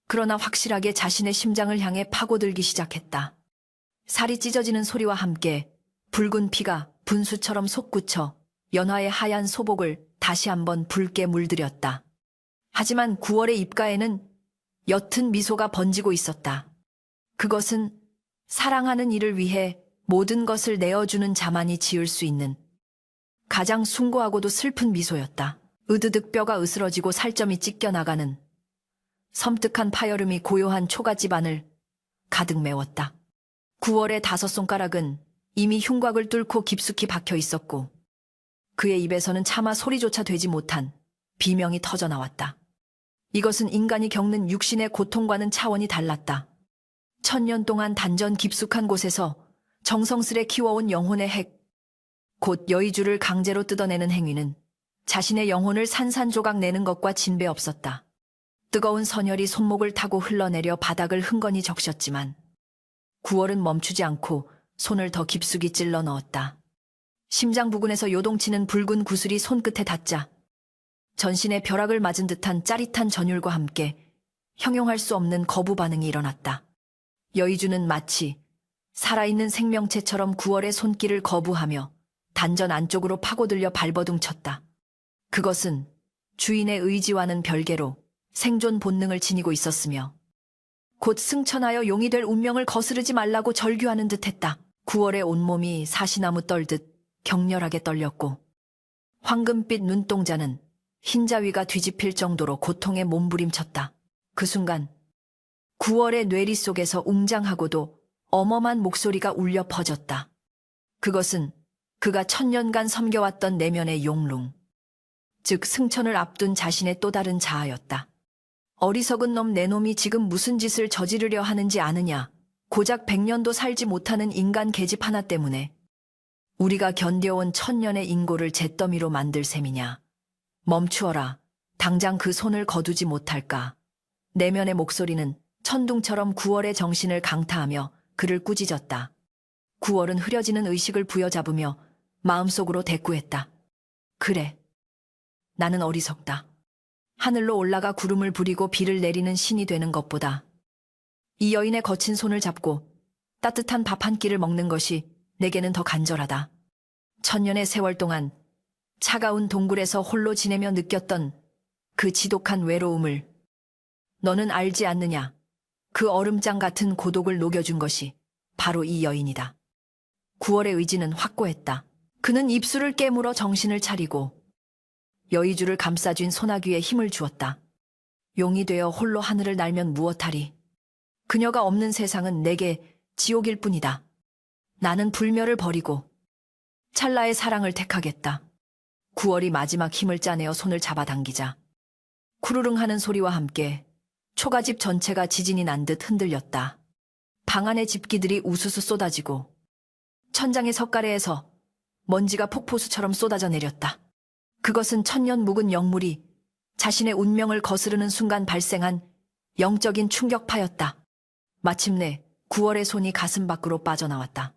그러나 확실하게 자신의 심장을 향해 파고들기 시작했다. 살이 찢어지는 소리와 함께 붉은 피가 분수처럼 솟구쳐 연화의 하얀 소복을 다시 한번 붉게 물들였다. 하지만 9월의 입가에는 옅은 미소가 번지고 있었다. 그것은 사랑하는 이를 위해 모든 것을 내어주는 자만이 지을 수 있는 가장 숭고하고도 슬픈 미소였다. 으드득 뼈가 으스러지고 살점이 찢겨나가는 섬뜩한 파여름이 고요한 초가집안을 가득 메웠다. 9월의 5손가락은 이미 흉곽을 뚫고 깊숙이 박혀 있었고 그의 입에서는 차마 소리조차 되지 못한 비명이 터져나왔다. 이것은 인간이 겪는 육신의 고통과는 차원이 달랐다. 1000년 동안 단전 깊숙한 곳에서 정성스레 키워온 영혼의 핵, 곧 여의주를 강제로 뜯어내는 행위는 자신의 영혼을 산산조각 내는 것과 진배 없었다. 뜨거운 선혈이 손목을 타고 흘러내려 바닥을 흥건히 적셨지만 9월은 멈추지 않고 손을 더 깊숙이 찔러 넣었다. 심장 부근에서 요동치는 붉은 구슬이 손끝에 닿자 전신에 벼락을 맞은 듯한 짜릿한 전율과 함께 형용할 수 없는 거부 반응이 일어났다. 여의주는 마치 살아있는 생명체처럼 9월의 손길을 거부하며 단전 안쪽으로 파고들려 발버둥 쳤다. 그것은 주인의 의지와는 별개로 생존 본능을 지니고 있었으며 곧 승천하여 용이 될 운명을 거스르지 말라고 절규하는 듯했다. 9월의 온몸이 사시나무 떨듯 격렬하게 떨렸고 황금빛 눈동자는 흰자위가 뒤집힐 정도로 고통에 몸부림쳤다. 그 순간 9월의 뇌리 속에서 웅장하고도 어멈한 목소리가 울려 퍼졌다. 그것은 그가 1000년간 섬겨왔던 내면의 용룽, 즉 승천을 앞둔 자신의 또 다른 자아였다. 어리석은 놈 내 놈이 지금 무슨 짓을 저지르려 하는지 아느냐. 고작 100년도 살지 못하는 인간 계집 하나 때문에 우리가 견뎌온 1000년의 인고를 잿더미로 만들 셈이냐. 멈추어라. 당장 그 손을 거두지 못할까. 내면의 목소리는 천둥처럼 9월의 정신을 강타하며 그를 꾸짖었다. 9월은 흐려지는 의식을 부여잡으며 마음속으로 대꾸했다. 그래. 나는 어리석다. 하늘로 올라가 구름을 부리고 비를 내리는 신이 되는 것보다 이 여인의 거친 손을 잡고 따뜻한 밥 한 끼를 먹는 것이 내게는 더 간절하다. 1000년의 세월 동안 차가운 동굴에서 홀로 지내며 느꼈던 그 지독한 외로움을 너는 알지 않느냐. 그 얼음장 같은 고독을 녹여준 것이 바로 이 여인이다. 9월의 의지는 확고했다. 그는 입술을 깨물어 정신을 차리고 여의주를 감싸쥔 소나귀에 힘을 주었다. 용이 되어 홀로 하늘을 날면 무엇하리. 그녀가 없는 세상은 내게 지옥일 뿐이다. 나는 불멸을 버리고 찰나의 사랑을 택하겠다. 9월이 마지막 힘을 짜내어 손을 잡아당기자 쿠르릉 하는 소리와 함께 초가집 전체가 지진이 난 듯 흔들렸다. 방 안의 집기들이 우수수 쏟아지고 천장의 석가래에서 먼지가 폭포수처럼 쏟아져 내렸다. 그것은 천년 묵은 영물이 자신의 운명을 거스르는 순간 발생한 영적인 충격파였다. 마침내 9월의 손이 가슴 밖으로 빠져나왔다.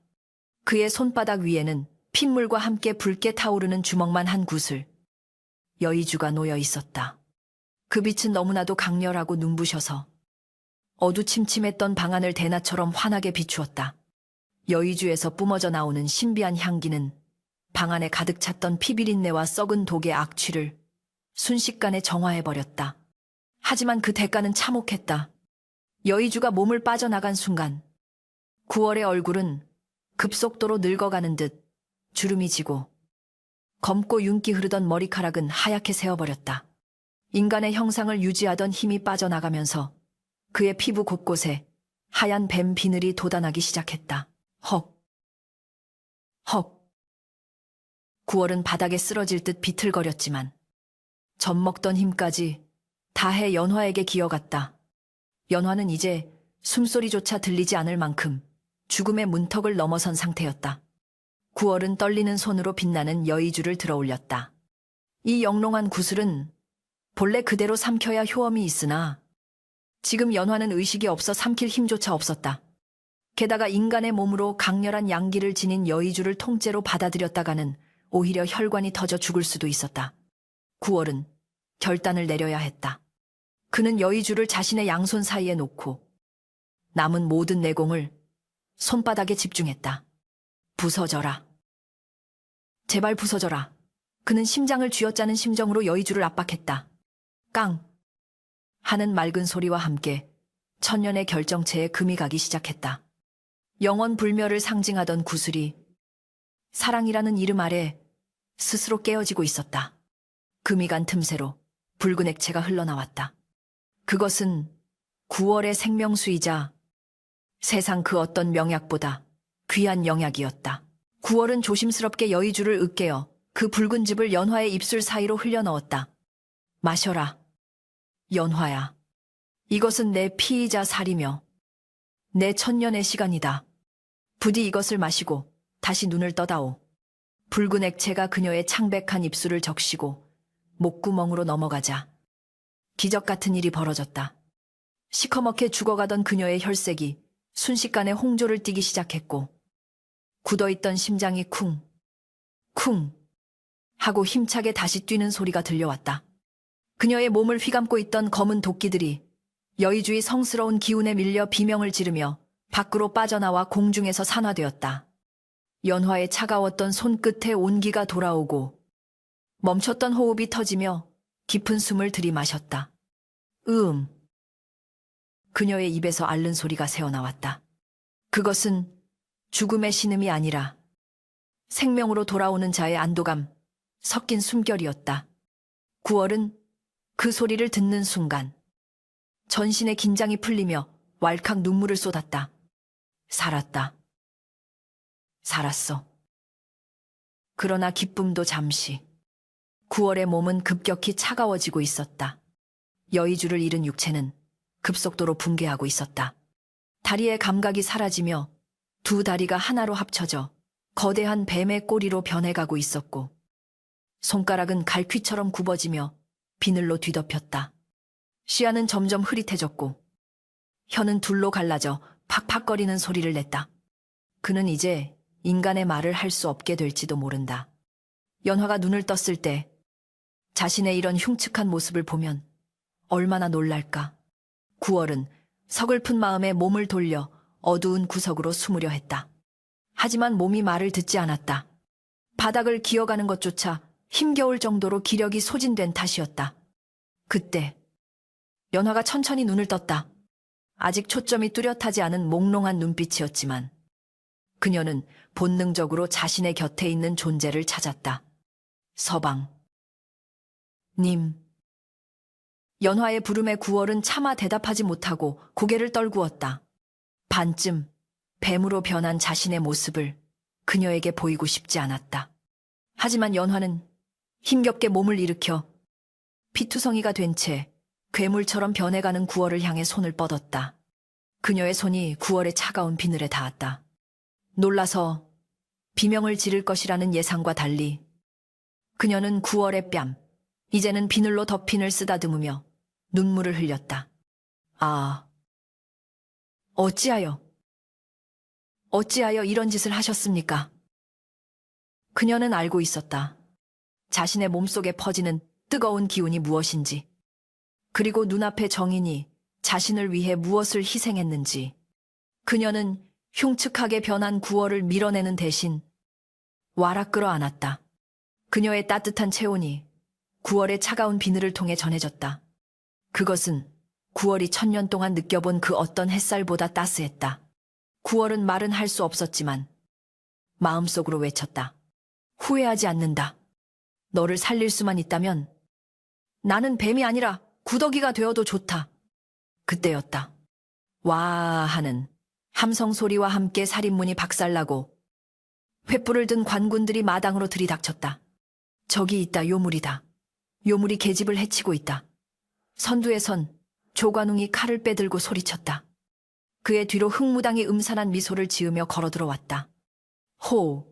그의 손바닥 위에는 핏물과 함께 붉게 타오르는 주먹만 한 구슬. 여의주가 놓여 있었다. 그 빛은 너무나도 강렬하고 눈부셔서 어두침침했던 방안을 대낮처럼 환하게 비추었다. 여의주에서 뿜어져 나오는 신비한 향기는 방 안에 가득 찼던 피비린내와 썩은 독의 악취를 순식간에 정화해버렸다. 하지만 그 대가는 참혹했다. 여의주가 몸을 빠져나간 순간 9월의 얼굴은 급속도로 늙어가는 듯 주름이 지고 검고 윤기 흐르던 머리카락은 하얗게 새어버렸다. 인간의 형상을 유지하던 힘이 빠져나가면서 그의 피부 곳곳에 하얀 뱀 비늘이 돋아나기 시작했다. 헉! 헉! 9월은 바닥에 쓰러질 듯 비틀거렸지만 젖먹던 힘까지 다해 연화에게 기어갔다. 연화는 이제 숨소리조차 들리지 않을 만큼 죽음의 문턱을 넘어선 상태였다. 9월은 떨리는 손으로 빛나는 여의주를 들어올렸다. 이 영롱한 구슬은 본래 그대로 삼켜야 효험이 있으나 지금 연화는 의식이 없어 삼킬 힘조차 없었다. 게다가 인간의 몸으로 강렬한 양기를 지닌 여의주를 통째로 받아들였다가는 오히려 혈관이 터져 죽을 수도 있었다. 9월은 결단을 내려야 했다. 그는 여의주를 자신의 양손 사이에 놓고 남은 모든 내공을 손바닥에 집중했다. 부서져라. 제발 부서져라. 그는 심장을 쥐어짜는 심정으로 여의주를 압박했다. 깡! 하는 맑은 소리와 함께 천년의 결정체에 금이 가기 시작했다. 영원 불멸을 상징하던 구슬이 사랑이라는 이름 아래 스스로 깨어지고 있었다. 금이 간 틈새로 붉은 액체가 흘러나왔다. 그것은 9월의 생명수이자 세상 그 어떤 명약보다 귀한 영약이었다. 9월은 조심스럽게 여의주를 으깨어 그 붉은 즙을 연화의 입술 사이로 흘려넣었다. 마셔라. 연화야. 이것은 내 피이자 살이며 내 천년의 시간이다. 부디 이것을 마시고 다시 눈을 떠다오. 붉은 액체가 그녀의 창백한 입술을 적시고 목구멍으로 넘어가자 기적 같은 일이 벌어졌다. 시커멓게 죽어가던 그녀의 혈색이 순식간에 홍조를 띠기 시작했고 굳어있던 심장이 쿵, 쿵 하고 힘차게 다시 뛰는 소리가 들려왔다. 그녀의 몸을 휘감고 있던 검은 도끼들이 여의주의 성스러운 기운에 밀려 비명을 지르며 밖으로 빠져나와 공중에서 산화되었다. 연화의 차가웠던 손끝에 온기가 돌아오고 멈췄던 호흡이 터지며 깊은 숨을 들이마셨다. 그녀의 입에서 앓는 소리가 새어나왔다. 그것은 죽음의 신음이 아니라 생명으로 돌아오는 자의 안도감 섞인 숨결이었다. 9월은 그 소리를 듣는 순간 전신의 긴장이 풀리며 왈칵 눈물을 쏟았다. 살았다. 살았어. 그러나 기쁨도 잠시. 9월의 몸은 급격히 차가워지고 있었다. 여의주를 잃은 육체는 급속도로 붕괴하고 있었다. 다리의 감각이 사라지며 두 다리가 하나로 합쳐져 거대한 뱀의 꼬리로 변해가고 있었고 손가락은 갈퀴처럼 굽어지며 비늘로 뒤덮였다. 시야는 점점 흐릿해졌고 혀는 둘로 갈라져 팍팍거리는 소리를 냈다. 그는 이제 인간의 말을 할 수 없게 될지도 모른다. 연화가 눈을 떴을 때 자신의 이런 흉측한 모습을 보면 얼마나 놀랄까. 9월은 서글픈 마음에 몸을 돌려 어두운 구석으로 숨으려 했다. 하지만 몸이 말을 듣지 않았다. 바닥을 기어가는 것조차 힘겨울 정도로 기력이 소진된 탓이었다. 그때 연화가 천천히 눈을 떴다. 아직 초점이 뚜렷하지 않은 몽롱한 눈빛이었지만 그녀는 본능적으로 자신의 곁에 있는 존재를 찾았다. 서방. 님. 연화의 부름에 9월은 차마 대답하지 못하고 고개를 떨구었다. 반쯤 뱀으로 변한 자신의 모습을 그녀에게 보이고 싶지 않았다. 하지만 연화는 힘겹게 몸을 일으켜 피투성이가 된 채 괴물처럼 변해가는 구월을 향해 손을 뻗었다. 그녀의 손이 구월의 차가운 비늘에 닿았다. 놀라서 비명을 지를 것이라는 예상과 달리 그녀는 구월의 뺨, 이제는 비늘로 덮인을 쓰다듬으며 눈물을 흘렸다. 아, 어찌하여 이런 짓을 하셨습니까? 그녀는 알고 있었다. 자신의 몸속에 퍼지는 뜨거운 기운이 무엇인지, 그리고 눈앞의 정인이 자신을 위해 무엇을 희생했는지. 그녀는 흉측하게 변한 구월을 밀어내는 대신 와락 끌어안았다. 그녀의 따뜻한 체온이 구월의 차가운 비늘을 통해 전해졌다. 그것은 구월이 1000년 동안 느껴본 그 어떤 햇살보다 따스했다. 구월은 말은 할 수 없었지만 마음속으로 외쳤다. 후회하지 않는다. 너를 살릴 수만 있다면 나는 뱀이 아니라 구더기가 되어도 좋다. 그때였다. 와 하는 함성 소리와 함께 살인문이 박살나고 횃불을 든 관군들이 마당으로 들이닥쳤다. 저기 있다, 요물이다. 요물이 계집을 해치고 있다. 선두에선 조관웅이 칼을 빼들고 소리쳤다. 그의 뒤로 흥무당이 음산한 미소를 지으며 걸어들어왔다. 호,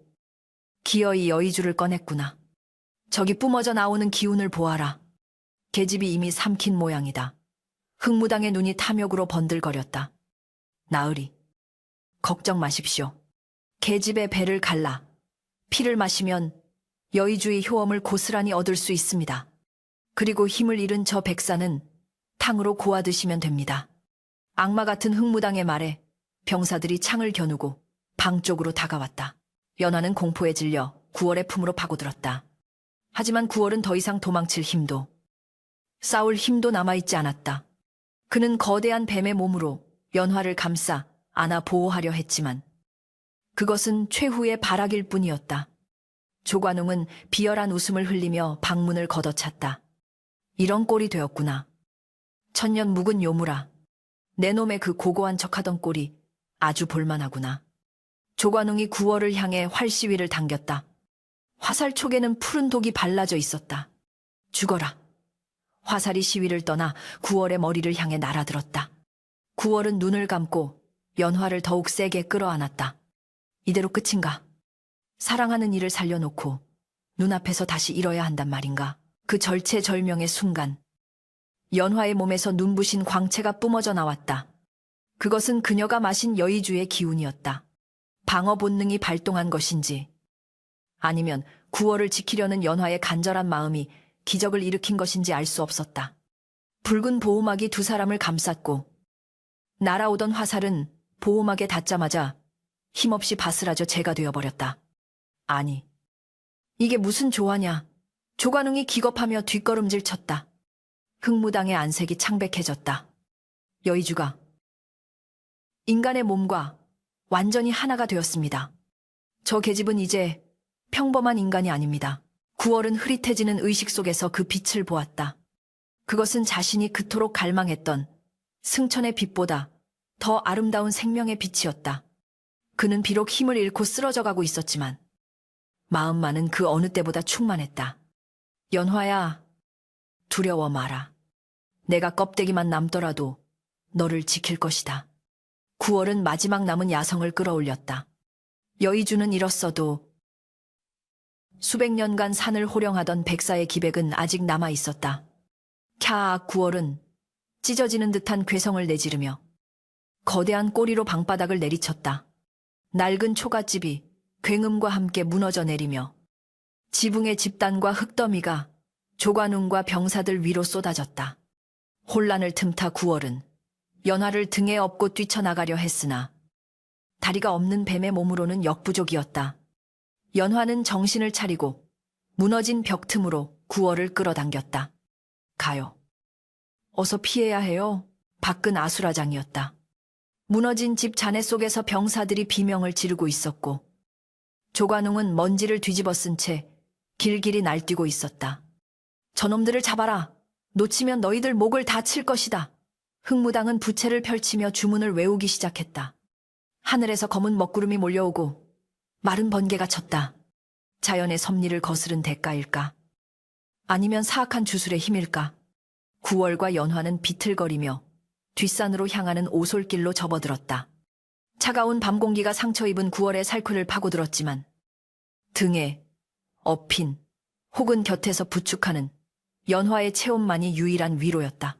기어이 여의주를 꺼냈구나. 저기 뿜어져 나오는 기운을 보아라. 계집이 이미 삼킨 모양이다. 흥무당의 눈이 탐욕으로 번들거렸다. 나으리, 걱정 마십시오. 계집의 배를 갈라 피를 마시면 여의주의 효험을 고스란히 얻을 수 있습니다. 그리고 힘을 잃은 저 백사는 탕으로 고아 드시면 됩니다. 악마 같은 흥무당의 말에 병사들이 창을 겨누고 방 쪽으로 다가왔다. 연화는 공포에 질려 구월의 품으로 파고들었다. 하지만 구월은 더 이상 도망칠 힘도, 싸울 힘도 남아있지 않았다. 그는 거대한 뱀의 몸으로 연화를 감싸 안아 보호하려 했지만 그것은 최후의 발악일 뿐이었다. 조관웅은 비열한 웃음을 흘리며 방문을 걷어찼다. 이런 꼴이 되었구나. 천년 묵은 요물아. 내 놈의 그 고고한 척하던 꼴이 아주 볼만하구나. 조관웅이 구월을 향해 활시위를 당겼다. 화살 촉에는 푸른 독이 발라져 있었다. 죽어라. 화살이 시위를 떠나 구월의 머리를 향해 날아들었다. 구월은 눈을 감고 연화를 더욱 세게 끌어안았다. 이대로 끝인가? 사랑하는 이를 살려놓고 눈앞에서 다시 잃어야 한단 말인가? 그 절체절명의 순간 연화의 몸에서 눈부신 광채가 뿜어져 나왔다. 그것은 그녀가 마신 여의주의 기운이었다. 방어 본능이 발동한 것인지 아니면 구월을 지키려는 연화의 간절한 마음이 기적을 일으킨 것인지 알 수 없었다. 붉은 보호막이 두 사람을 감쌌고 날아오던 화살은 보호막에 닿자마자 힘없이 바스라져 재가 되어버렸다. 아니, 이게 무슨 조화냐. 조관웅이 기겁하며 뒷걸음질 쳤다. 흥무당의 안색이 창백해졌다. 여의주가 인간의 몸과 완전히 하나가 되었습니다. 저 계집은 이제 평범한 인간이 아닙니다. 구월은 흐릿해지는 의식 속에서 그 빛을 보았다. 그것은 자신이 그토록 갈망했던 승천의 빛보다 더 아름다운 생명의 빛이었다. 그는 비록 힘을 잃고 쓰러져가고 있었지만 마음만은 그 어느 때보다 충만했다. 연화야, 두려워 마라. 내가 껍데기만 남더라도 너를 지킬 것이다. 구월은 마지막 남은 야성을 끌어올렸다. 여의주는 잃었어도 수백 년간 산을 호령하던 백사의 기백은 아직 남아 있었다. 캬, 구월은 찢어지는 듯한 괴성을 내지르며 거대한 꼬리로 방바닥을 내리쳤다. 낡은 초가집이 굉음과 함께 무너져 내리며 지붕의 집단과 흙더미가 조관웅과 병사들 위로 쏟아졌다. 혼란을 틈타 구월은 연화를 등에 업고 뛰쳐나가려 했으나 다리가 없는 뱀의 몸으로는 역부족이었다. 연화는 정신을 차리고 무너진 벽 틈으로 구월을 끌어당겼다. 가요. 어서 피해야 해요. 밖은 아수라장이었다. 무너진 집 잔해 속에서 병사들이 비명을 지르고 있었고 조관웅은 먼지를 뒤집어 쓴 채 길길이 날뛰고 있었다. 저놈들을 잡아라. 놓치면 너희들 목을 다 칠 것이다. 흥무당은 부채를 펼치며 주문을 외우기 시작했다. 하늘에서 검은 먹구름이 몰려오고 마른 번개가 쳤다. 자연의 섭리를 거스른 대가일까? 아니면 사악한 주술의 힘일까? 9월과 연화는 비틀거리며 뒷산으로 향하는 오솔길로 접어들었다. 차가운 밤 공기가 상처 입은 9월의 살코를 파고들었지만 등에 엎인 혹은 곁에서 부축하는 연화의 체온만이 유일한 위로였다.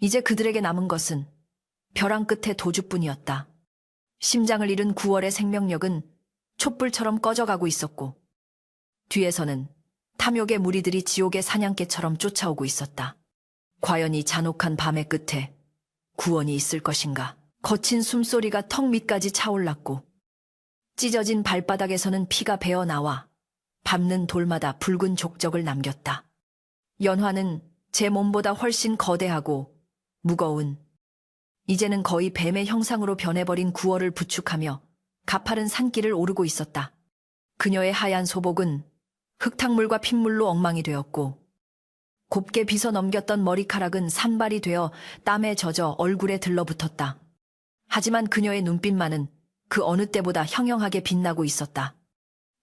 이제 그들에게 남은 것은 벼랑 끝의 도주뿐이었다. 심장을 잃은 9월의 생명력은 촛불처럼 꺼져가고 있었고 뒤에서는 탐욕의 무리들이 지옥의 사냥개처럼 쫓아오고 있었다. 과연 이 잔혹한 밤의 끝에 구원이 있을 것인가? 거친 숨소리가 턱 밑까지 차올랐고 찢어진 발바닥에서는 피가 배어나와 밟는 돌마다 붉은 족적을 남겼다. 연화는 제 몸보다 훨씬 거대하고 무거운, 이제는 거의 뱀의 형상으로 변해버린 9월을 부축하며 가파른 산길을 오르고 있었다. 그녀의 하얀 소복은 흙탕물과 핏물로 엉망이 되었고 곱게 빗어 넘겼던 머리카락은 산발이 되어 땀에 젖어 얼굴에 들러붙었다. 하지만 그녀의 눈빛만은 그 어느 때보다 형형하게 빛나고 있었다.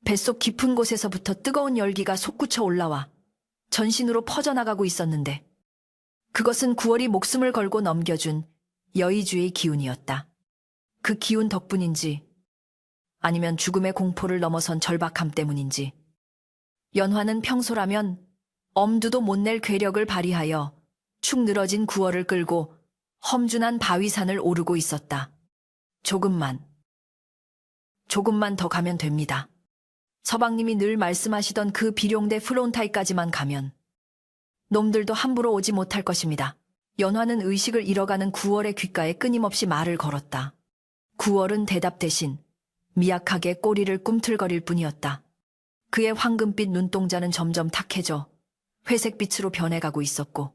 뱃속 깊은 곳에서부터 뜨거운 열기가 솟구쳐 올라와 전신으로 퍼져나가고 있었는데 그것은 9월이 목숨을 걸고 넘겨준 여의주의 기운이었다. 그 기운 덕분인지 아니면 죽음의 공포를 넘어선 절박함 때문인지 연화는 평소라면 엄두도 못 낼 괴력을 발휘하여 축 늘어진 9월을 끌고 험준한 바위산을 오르고 있었다. 조금만 더 가면 됩니다. 서방님이 늘 말씀하시던 그 비룡대 플론타이까지만 가면 놈들도 함부로 오지 못할 것입니다. 연화는 의식을 잃어가는 9월의 귓가에 끊임없이 말을 걸었다. 9월은 대답 대신 미약하게 꼬리를 꿈틀거릴 뿐이었다. 그의 황금빛 눈동자는 점점 탁해져 회색빛으로 변해가고 있었고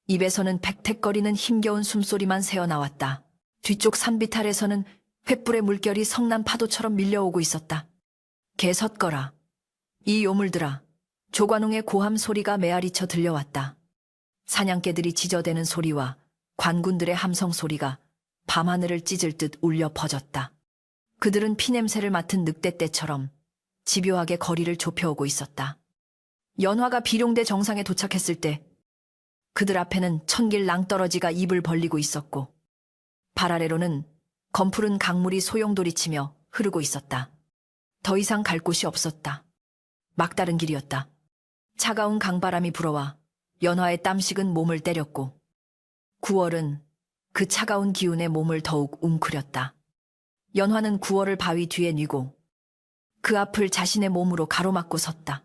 입에서는 팩팩거리는 힘겨운 숨소리만 새어나왔다. 뒤쪽 산비탈에서는 횃불의 물결이 성난 파도처럼 밀려오고 있었다. 개섰거라. 이 요물들아. 조관웅의 고함 소리가 메아리쳐 들려왔다. 사냥개들이 짖어대는 소리와 관군들의 함성 소리가 밤하늘을 찢을 듯 울려 퍼졌다. 그들은 피냄새를 맡은 늑대떼처럼 집요하게 거리를 좁혀오고 있었다. 연화가 비룡대 정상에 도착했을 때 그들 앞에는 천길 낭떠러지가 입을 벌리고 있었고 발 아래로는 검푸른 강물이 소용돌이치며 흐르고 있었다. 더 이상 갈 곳이 없었다. 막다른 길이었다. 차가운 강바람이 불어와 연화의 땀식은 몸을 때렸고 9월은 그 차가운 기운에 몸을 더욱 웅크렸다. 연화는 9월을 바위 뒤에 뉘고 그 앞을 자신의 몸으로 가로막고 섰다.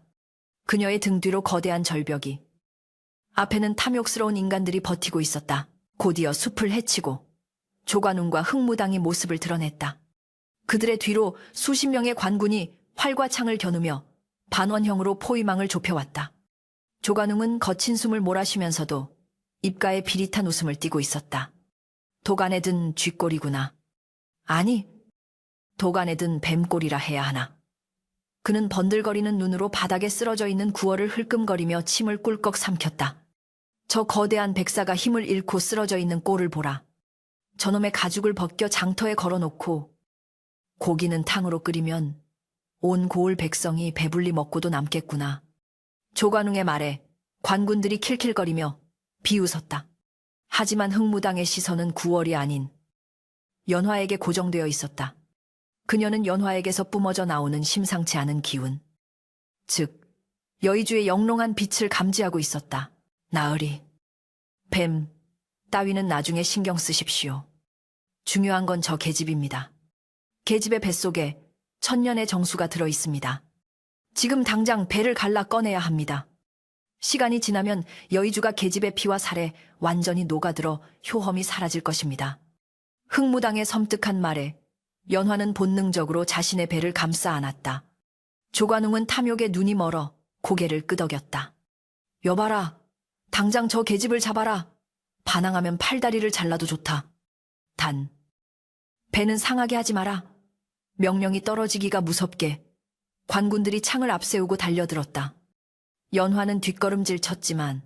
그녀의 등 뒤로 거대한 절벽이, 앞에는 탐욕스러운 인간들이 버티고 있었다. 곧이어 숲을 헤치고 조관웅과 흑무당이 모습을 드러냈다. 그들의 뒤로 수십 명의 관군이 활과 창을 겨누며 반원형으로 포위망을 좁혀왔다. 조관웅은 거친 숨을 몰아쉬면서도 입가에 비릿한 웃음을 띠고 있었다. 도간에 든 쥐꼬리구나. 아니, 도간에 든 뱀꼬리라 해야 하나. 그는 번들거리는 눈으로 바닥에 쓰러져 있는 9월을 흘끔거리며 침을 꿀꺽 삼켰다. 저 거대한 백사가 힘을 잃고 쓰러져 있는 꼴을 보라. 저놈의 가죽을 벗겨 장터에 걸어놓고 고기는 탕으로 끓이면 온 고을 백성이 배불리 먹고도 남겠구나. 조관웅의 말에 관군들이 킬킬거리며 비웃었다. 하지만 흑무당의 시선은 9월이 아닌 연화에게 고정되어 있었다. 그녀는 연화에게서 뿜어져 나오는 심상치 않은 기운, 즉 여의주의 영롱한 빛을 감지하고 있었다. 나으리, 뱀 따위는 나중에 신경 쓰십시오. 중요한 건 저 계집입니다. 계집의 뱃속에 천년의 정수가 들어 있습니다. 지금 당장 배를 갈라 꺼내야 합니다. 시간이 지나면 여의주가 계집의 피와 살에 완전히 녹아들어 효험이 사라질 것입니다. 흑무당의 섬뜩한 말에 연화는 본능적으로 자신의 배를 감싸 안았다. 조관웅은 탐욕에 눈이 멀어 고개를 끄덕였다. 여봐라, 당장 저 계집을 잡아라. 반항하면 팔다리를 잘라도 좋다. 단, 배는 상하게 하지 마라. 명령이 떨어지기가 무섭게 관군들이 창을 앞세우고 달려들었다. 연화는 뒷걸음질 쳤지만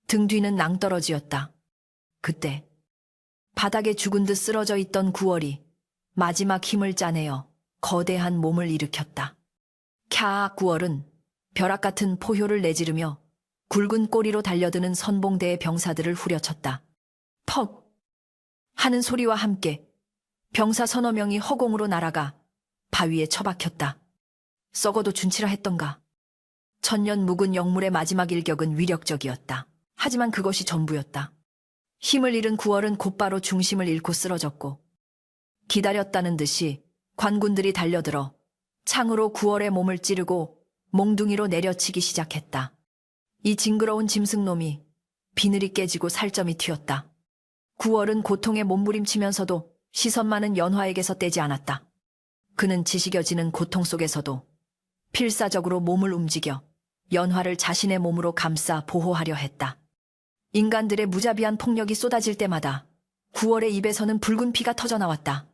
등 뒤는 낭떠러지였다. 그때 바닥에 죽은 듯 쓰러져 있던 9월이 마지막 힘을 짜내어 거대한 몸을 일으켰다. 캬. 구월은 벼락 같은 포효를 내지르며 굵은 꼬리로 달려드는 선봉대의 병사들을 후려쳤다. 퍽! 하는 소리와 함께 병사 서너 명이 허공으로 날아가 바위에 처박혔다. 썩어도 준치라 했던가. 천년 묵은 영물의 마지막 일격은 위력적이었다. 하지만 그것이 전부였다. 힘을 잃은 구월은 곧바로 중심을 잃고 쓰러졌고, 기다렸다는 듯이 관군들이 달려들어 창으로 구월의 몸을 찌르고 몽둥이로 내려치기 시작했다. 이 징그러운 짐승놈이 비늘이 깨지고 살점이 튀었다. 구월은 고통에 몸부림치면서도 시선만은 연화에게서 떼지 않았다. 그는 지식여지는 고통 속에서도 필사적으로 몸을 움직여 연화를 자신의 몸으로 감싸 보호하려 했다. 인간들의 무자비한 폭력이 쏟아질 때마다 구월의 입에서는 붉은 피가 터져나왔다.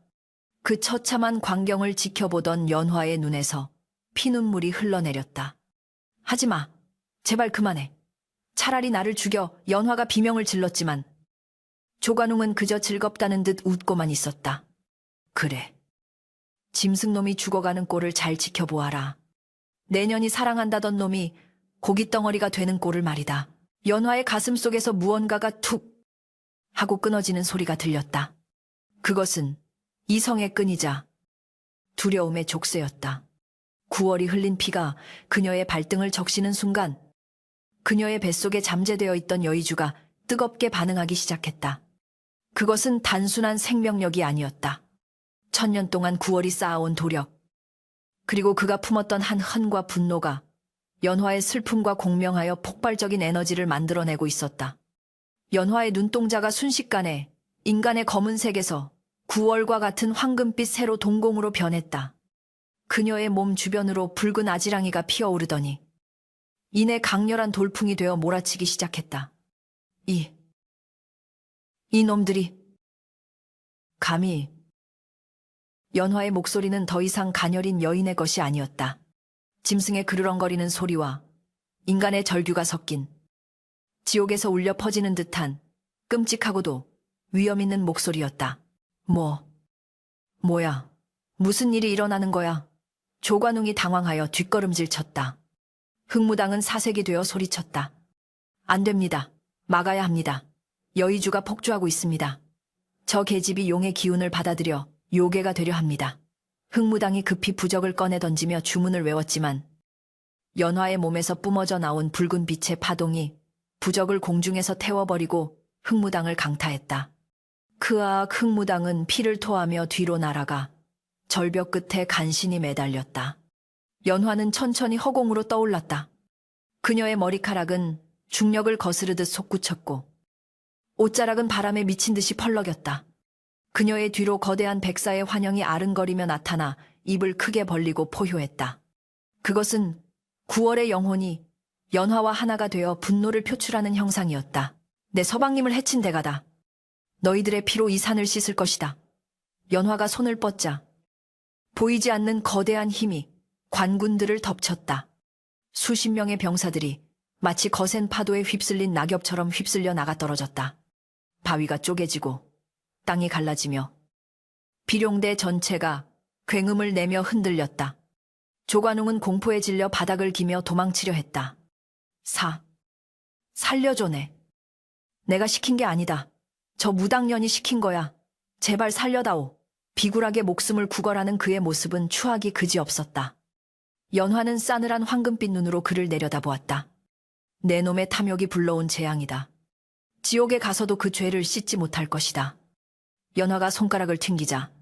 그 처참한 광경을 지켜보던 연화의 눈에서 피눈물이 흘러내렸다. 하지마. 제발 그만해. 차라리 나를 죽여. 연화가 비명을 질렀지만 조관웅은 그저 즐겁다는 듯 웃고만 있었다. 그래. 짐승놈이 죽어가는 꼴을 잘 지켜보아라. 내년이 사랑한다던 놈이 고깃덩어리가 되는 꼴을 말이다. 연화의 가슴 속에서 무언가가 툭 하고 끊어지는 소리가 들렸다. 그것은 이성의 끈이자 두려움의 족쇄였다. 구월이 흘린 피가 그녀의 발등을 적시는 순간 그녀의 뱃속에 잠재되어 있던 여의주가 뜨겁게 반응하기 시작했다. 그것은 단순한 생명력이 아니었다. 천년 동안 구월이 쌓아온 도력, 그리고 그가 품었던 한恨과 분노가 연화의 슬픔과 공명하여 폭발적인 에너지를 만들어내고 있었다. 연화의 눈동자가 순식간에 인간의 검은색에서 구월과 같은 황금빛 새로 동공으로 변했다. 그녀의 몸 주변으로 붉은 아지랑이가 피어오르더니 이내 강렬한 돌풍이 되어 몰아치기 시작했다. 이 놈들이 감히. 연화의 목소리는 더 이상 가녀린 여인의 것이 아니었다. 짐승의 그르렁거리는 소리와 인간의 절규가 섞인 지옥에서 울려 퍼지는 듯한 끔찍하고도 위험 있는 목소리였다. 뭐야? 무슨 일이 일어나는 거야? 조관웅이 당황하여 뒷걸음질 쳤다. 흥무당은 사색이 되어 소리쳤다. 안 됩니다. 막아야 합니다. 여의주가 폭주하고 있습니다. 저 계집이 용의 기운을 받아들여 요괴가 되려 합니다. 흥무당이 급히 부적을 꺼내 던지며 주문을 외웠지만 연화의 몸에서 뿜어져 나온 붉은 빛의 파동이 부적을 공중에서 태워버리고 흥무당을 강타했다. 크악. 흥무당은 피를 토하며 뒤로 날아가 절벽 끝에 간신히 매달렸다. 연화는 천천히 허공으로 떠올랐다. 그녀의 머리카락은 중력을 거스르듯 솟구쳤고 옷자락은 바람에 미친 듯이 펄럭였다. 그녀의 뒤로 거대한 백사의 환영이 아른거리며 나타나 입을 크게 벌리고 포효했다. 그것은 구월의 영혼이 연화와 하나가 되어 분노를 표출하는 형상이었다. 내 서방님을 해친 대가다. 너희들의 피로 이 산을 씻을 것이다. 연화가 손을 뻗자 보이지 않는 거대한 힘이 관군들을 덮쳤다. 수십 명의 병사들이 마치 거센 파도에 휩쓸린 낙엽처럼 휩쓸려 나가 떨어졌다. 바위가 쪼개지고 땅이 갈라지며 비룡대 전체가 굉음을 내며 흔들렸다. 조관웅은 공포에 질려 바닥을 기며 도망치려 했다. 살려줘네. 내가 시킨 게 아니다. 저 무당년이 시킨 거야. 제발 살려다오. 비굴하게 목숨을 구걸하는 그의 모습은 추하기 그지없었다. 연화는 싸늘한 황금빛 눈으로 그를 내려다보았다. 내 놈의 탐욕이 불러온 재앙이다. 지옥에 가서도 그 죄를 씻지 못할 것이다. 연화가 손가락을 튕기자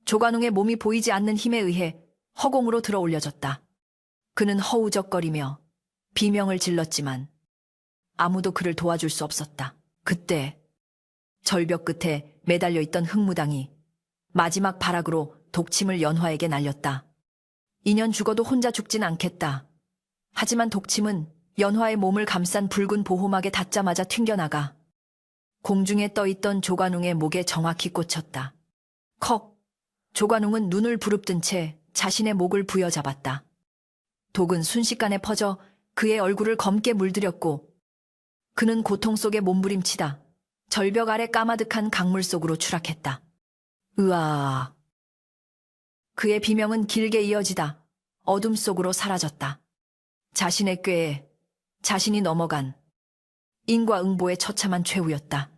조관웅의 몸이 보이지 않는 힘에 의해 허공으로 들어 올려졌다. 그는 허우적거리며 비명을 질렀지만 아무도 그를 도와줄 수 없었다. 그때 절벽 끝에 매달려 있던 흥무당이 마지막 발악으로 독침을 연화에게 날렸다. 인연 죽어도 혼자 죽진 않겠다. 하지만 독침은 연화의 몸을 감싼 붉은 보호막에 닿자마자 튕겨나가 공중에 떠있던 조관웅의 목에 정확히 꽂혔다. 컥! 조관웅은 눈을 부릅뜬 채 자신의 목을 부여잡았다. 독은 순식간에 퍼져 그의 얼굴을 검게 물들였고 그는 고통 속에 몸부림치다 절벽 아래 까마득한 강물 속으로 추락했다. 으아! 그의 비명은 길게 이어지다 어둠 속으로 사라졌다. 자신의 꾀에 자신이 넘어간 인과응보의 처참한 최후였다.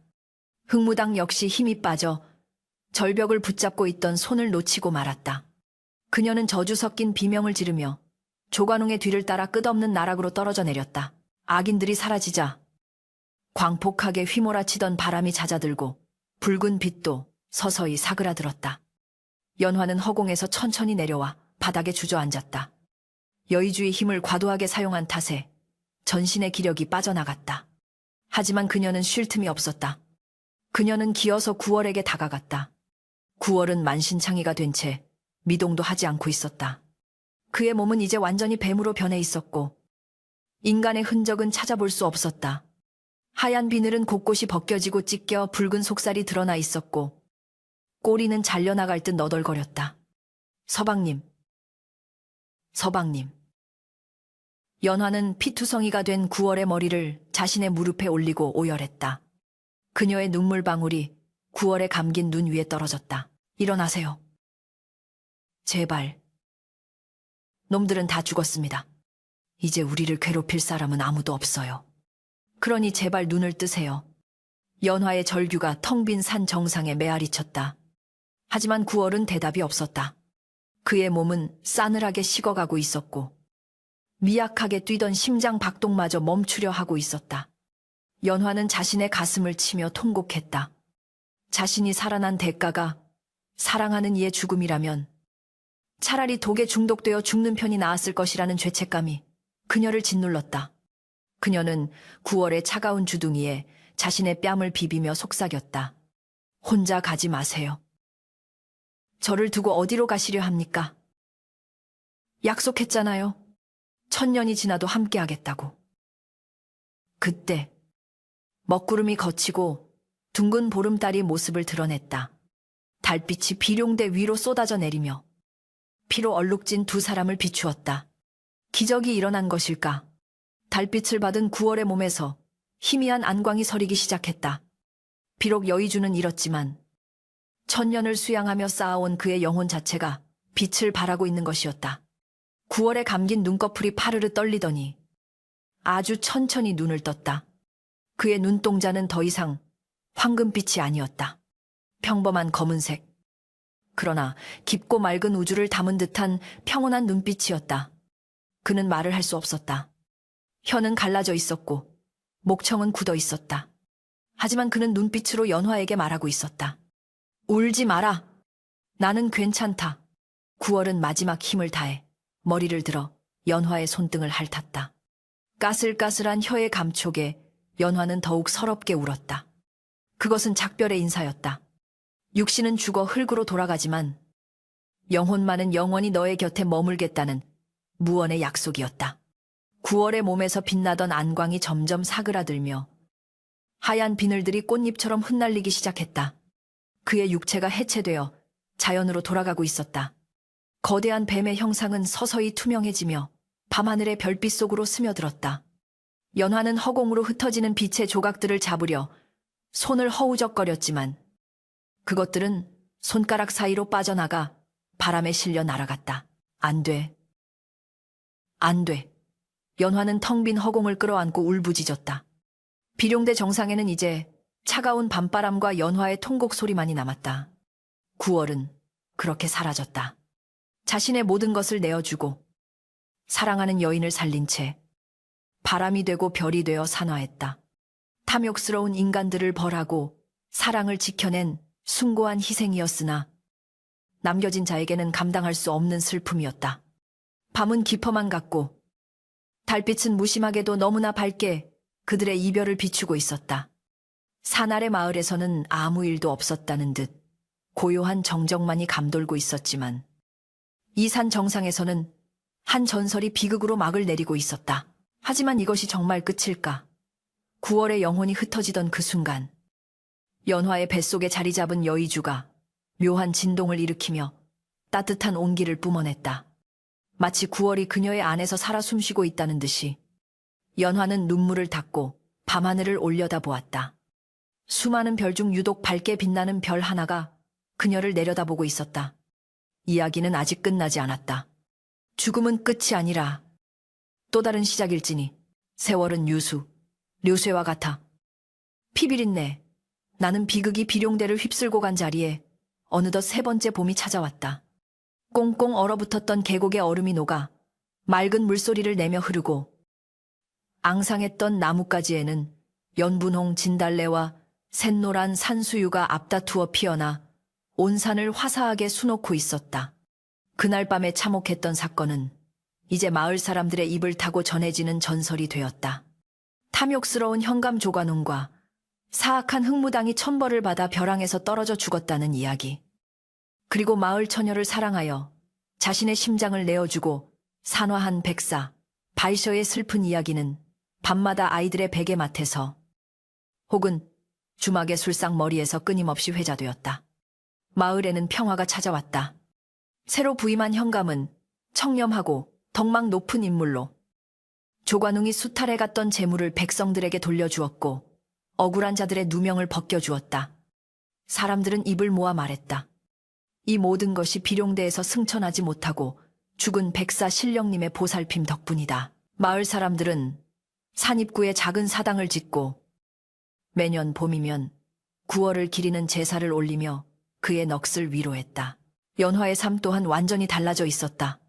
흥무당 역시 힘이 빠져 절벽을 붙잡고 있던 손을 놓치고 말았다. 그녀는 저주 섞인 비명을 지르며 조관웅의 뒤를 따라 끝없는 나락으로 떨어져 내렸다. 악인들이 사라지자 광폭하게 휘몰아치던 바람이 잦아들고 붉은 빛도 서서히 사그라들었다. 연화는 허공에서 천천히 내려와 바닥에 주저앉았다. 여의주의 힘을 과도하게 사용한 탓에 전신의 기력이 빠져나갔다. 하지만 그녀는 쉴 틈이 없었다. 그녀는 기어서 구월에게 다가갔다. 구월은 만신창이가 된 채 미동도 하지 않고 있었다. 그의 몸은 이제 완전히 뱀으로 변해 있었고 인간의 흔적은 찾아볼 수 없었다. 하얀 비늘은 곳곳이 벗겨지고 찢겨 붉은 속살이 드러나 있었고 꼬리는 잘려나갈 듯 너덜거렸다. 서방님. 서방님. 연화는 피투성이가 된 구월의 머리를 자신의 무릎에 올리고 오열했다. 그녀의 눈물방울이 구월에 감긴 눈 위에 떨어졌다. 일어나세요. 제발. 놈들은 다 죽었습니다. 이제 우리를 괴롭힐 사람은 아무도 없어요. 그러니 제발 눈을 뜨세요. 연화의 절규가 텅 빈 산 정상에 메아리쳤다. 하지만 구월은 대답이 없었다. 그의 몸은 싸늘하게 식어가고 있었고 미약하게 뛰던 심장 박동마저 멈추려 하고 있었다. 연화는 자신의 가슴을 치며 통곡했다. 자신이 살아난 대가가 사랑하는 이의 죽음이라면 차라리 독에 중독되어 죽는 편이 나았을 것이라는 죄책감이 그녀를 짓눌렀다. 그녀는 구월의 차가운 주둥이에 자신의 뺨을 비비며 속삭였다. 혼자 가지 마세요. 저를 두고 어디로 가시려 합니까? 약속했잖아요. 1000년이 지나도 함께하겠다고. 그때 먹구름이 걷히고 둥근 보름달이 모습을 드러냈다. 달빛이 비룡대 위로 쏟아져 내리며 피로 얼룩진 두 사람을 비추었다. 기적이 일어난 것일까? 달빛을 받은 구월의 몸에서 희미한 안광이 서리기 시작했다. 비록 여의주는 잃었지만 1000년을 수양하며 쌓아온 그의 영혼 자체가 빛을 발하고 있는 것이었다. 구월에 감긴 눈꺼풀이 파르르 떨리더니 아주 천천히 눈을 떴다. 그의 눈동자는 더 이상 황금빛이 아니었다. 평범한 검은색. 그러나 깊고 맑은 우주를 담은 듯한 평온한 눈빛이었다. 그는 말을 할 수 없었다. 혀는 갈라져 있었고 목청은 굳어 있었다. 하지만 그는 눈빛으로 연화에게 말하고 있었다. 울지 마라. 나는 괜찮다. 구월은 마지막 힘을 다해 머리를 들어 연화의 손등을 핥았다. 까슬까슬한 혀의 감촉에 연화는 더욱 서럽게 울었다. 그것은 작별의 인사였다. 육신은 죽어 흙으로 돌아가지만 영혼만은 영원히 너의 곁에 머물겠다는 무언의 약속이었다. 구월의 몸에서 빛나던 안광이 점점 사그라들며 하얀 비늘들이 꽃잎처럼 흩날리기 시작했다. 그의 육체가 해체되어 자연으로 돌아가고 있었다. 거대한 뱀의 형상은 서서히 투명해지며 밤하늘의 별빛 속으로 스며들었다. 연화는 허공으로 흩어지는 빛의 조각들을 잡으려 손을 허우적거렸지만 그것들은 손가락 사이로 빠져나가 바람에 실려 날아갔다. 안 돼. 안 돼. 연화는 텅 빈 허공을 끌어안고 울부짖었다. 비룡대 정상에는 이제 차가운 밤바람과 연화의 통곡 소리만이 남았다. 구월은 그렇게 사라졌다. 자신의 모든 것을 내어주고 사랑하는 여인을 살린 채 바람이 되고 별이 되어 산화했다. 탐욕스러운 인간들을 벌하고 사랑을 지켜낸 숭고한 희생이었으나 남겨진 자에게는 감당할 수 없는 슬픔이었다. 밤은 깊어만 갔고 달빛은 무심하게도 너무나 밝게 그들의 이별을 비추고 있었다. 산 아래 마을에서는 아무 일도 없었다는 듯 고요한 정적만이 감돌고 있었지만 이 산 정상에서는 한 전설이 비극으로 막을 내리고 있었다. 하지만 이것이 정말 끝일까? 9월의 영혼이 흩어지던 그 순간 연화의 뱃속에 자리 잡은 여의주가 묘한 진동을 일으키며 따뜻한 온기를 뿜어냈다. 마치 9월이 그녀의 안에서 살아 숨쉬고 있다는 듯이 연화는 눈물을 닦고 밤하늘을 올려다보았다. 수많은 별 중 유독 밝게 빛나는 별 하나가 그녀를 내려다보고 있었다. 이야기는 아직 끝나지 않았다. 죽음은 끝이 아니라 또 다른 시작일지니 세월은 류쇠와 같아. 피비린내. 나는 비극이 비룡대를 휩쓸고 간 자리에 어느덧 세 번째 봄이 찾아왔다. 꽁꽁 얼어붙었던 계곡의 얼음이 녹아 맑은 물소리를 내며 흐르고 앙상했던 나뭇가지에는 연분홍 진달래와 샛노란 산수유가 앞다투어 피어나 온 산을 화사하게 수놓고 있었다. 그날 밤에 참혹했던 사건은 이제 마을 사람들의 입을 타고 전해지는 전설이 되었다. 탐욕스러운 현감 조관웅과 사악한 흑무당이 천벌을 받아 벼랑에서 떨어져 죽었다는 이야기. 그리고 마을 처녀를 사랑하여 자신의 심장을 내어주고 산화한 백사, 바이셔의 슬픈 이야기는 밤마다 아이들의 베개맡에서 혹은 주막의 술상머리에서 끊임없이 회자되었다. 마을에는 평화가 찾아왔다. 새로 부임한 현감은 청렴하고 덕망 높은 인물로 조관웅이 수탈해 갔던 재물을 백성들에게 돌려주었고 억울한 자들의 누명을 벗겨주었다. 사람들은 입을 모아 말했다. 이 모든 것이 비룡대에서 승천하지 못하고 죽은 백사 신령님의 보살핌 덕분이다. 마을 사람들은 산 입구에 작은 사당을 짓고 매년 봄이면 구월을 기리는 제사를 올리며 그의 넋을 위로했다. 연화의 삶 또한 완전히 달라져 있었다.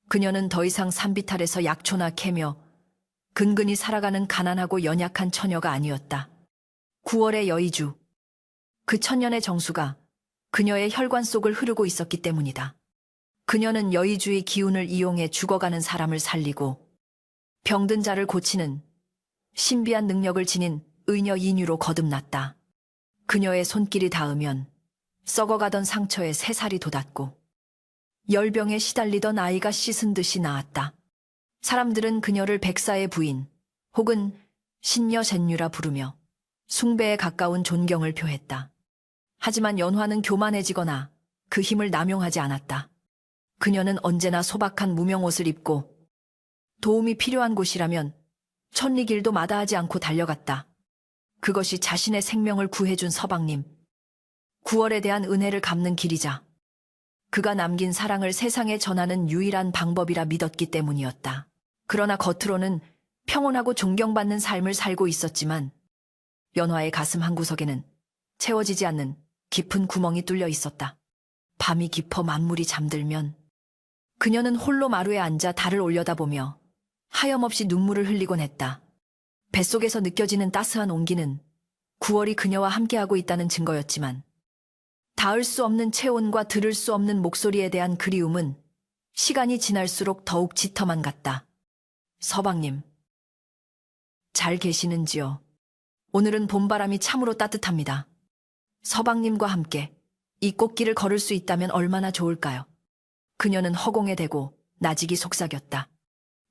그녀는 더 이상 산비탈에서 약초나 캐며 근근히 살아가는 가난하고 연약한 처녀가 아니었다. 9월의 여의주. 그 천년의 정수가 그녀의 혈관 속을 흐르고 있었기 때문이다. 그녀는 여의주의 기운을 이용해 죽어가는 사람을 살리고 병든 자를 고치는 신비한 능력을 지닌 의녀 인유로 거듭났다. 그녀의 손길이 닿으면 썩어가던 상처에 새살이 돋았고 열병에 시달리던 아이가 씻은 듯이 나았다. 사람들은 그녀를 백사의 부인 혹은 신녀 젠유라 부르며 숭배에 가까운 존경을 표했다. 하지만 연화는 교만해지거나 그 힘을 남용하지 않았다. 그녀는 언제나 소박한 무명옷을 입고 도움이 필요한 곳이라면 천리길도 마다하지 않고 달려갔다. 그것이 자신의 생명을 구해준 서방님, 9월에 대한 은혜를 갚는 길이자 그가 남긴 사랑을 세상에 전하는 유일한 방법이라 믿었기 때문이었다. 그러나 겉으로는 평온하고 존경받는 삶을 살고 있었지만 연화의 가슴 한구석에는 채워지지 않는 깊은 구멍이 뚫려 있었다. 밤이 깊어 만물이 잠들면 그녀는 홀로 마루에 앉아 달을 올려다보며 하염없이 눈물을 흘리곤 했다. 뱃속에서 느껴지는 따스한 온기는 9월이 그녀와 함께하고 있다는 증거였지만 닿을 수 없는 체온과 들을 수 없는 목소리에 대한 그리움은 시간이 지날수록 더욱 짙어만 갔다. 서방님, 잘 계시는지요? 오늘은 봄바람이 참으로 따뜻합니다. 서방님과 함께 이 꽃길을 걸을 수 있다면 얼마나 좋을까요? 그녀는 허공에 대고 나직이 속삭였다.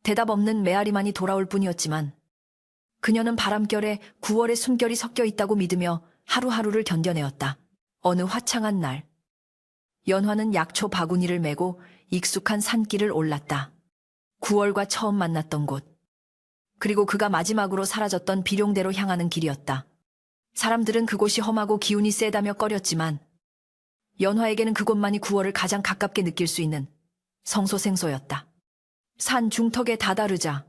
대답 없는 메아리만이 돌아올 뿐이었지만 그녀는 바람결에 9월의 숨결이 섞여 있다고 믿으며 하루하루를 견뎌내었다. 어느 화창한 날, 연화는 약초 바구니를 메고 익숙한 산길을 올랐다. 9월과 처음 만났던 곳, 그리고 그가 마지막으로 사라졌던 비룡대로 향하는 길이었다. 사람들은 그곳이 험하고 기운이 세다며 꺼렸지만 연화에게는 그곳만이 9월을 가장 가깝게 느낄 수 있는 성소생소였다. 산 중턱에 다다르자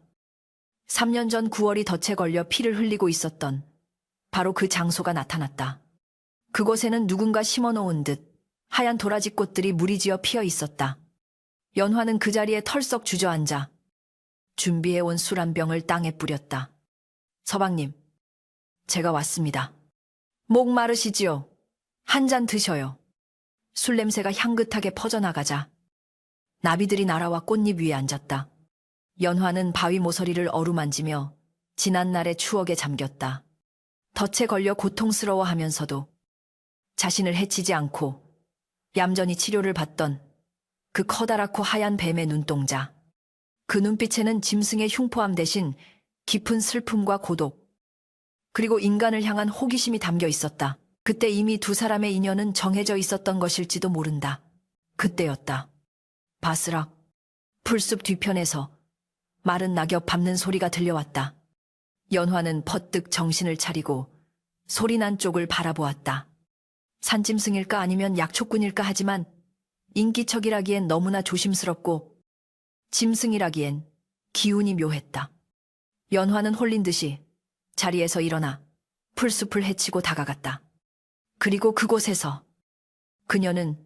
3년 전 9월이 덫에 걸려 피를 흘리고 있었던 바로 그 장소가 나타났다. 그곳에는 누군가 심어놓은 듯 하얀 도라지 꽃들이 무리지어 피어 있었다. 연화는 그 자리에 털썩 주저앉아 준비해온 술 한 병을 땅에 뿌렸다. 서방님, 제가 왔습니다. 목 마르시지요? 한 잔 드셔요. 술 냄새가 향긋하게 퍼져나가자 나비들이 날아와 꽃잎 위에 앉았다. 연화는 바위 모서리를 어루만지며 지난날의 추억에 잠겼다. 덫에 걸려 고통스러워하면서도 자신을 해치지 않고 얌전히 치료를 받던 그 커다랗고 하얀 뱀의 눈동자. 그 눈빛에는 짐승의 흉포함 대신 깊은 슬픔과 고독, 그리고 인간을 향한 호기심이 담겨 있었다. 그때 이미 두 사람의 인연은 정해져 있었던 것일지도 모른다. 그때였다. 바스락, 풀숲 뒤편에서 마른 낙엽 밟는 소리가 들려왔다. 연화는 퍼뜩 정신을 차리고 소리난 쪽을 바라보았다. 산짐승일까 아니면 약초꾼일까 하지만 인기척이라기엔 너무나 조심스럽고 짐승이라기엔 기운이 묘했다. 연화는 홀린 듯이 자리에서 일어나 풀숲을 헤치고 다가갔다. 그리고 그곳에서 그녀는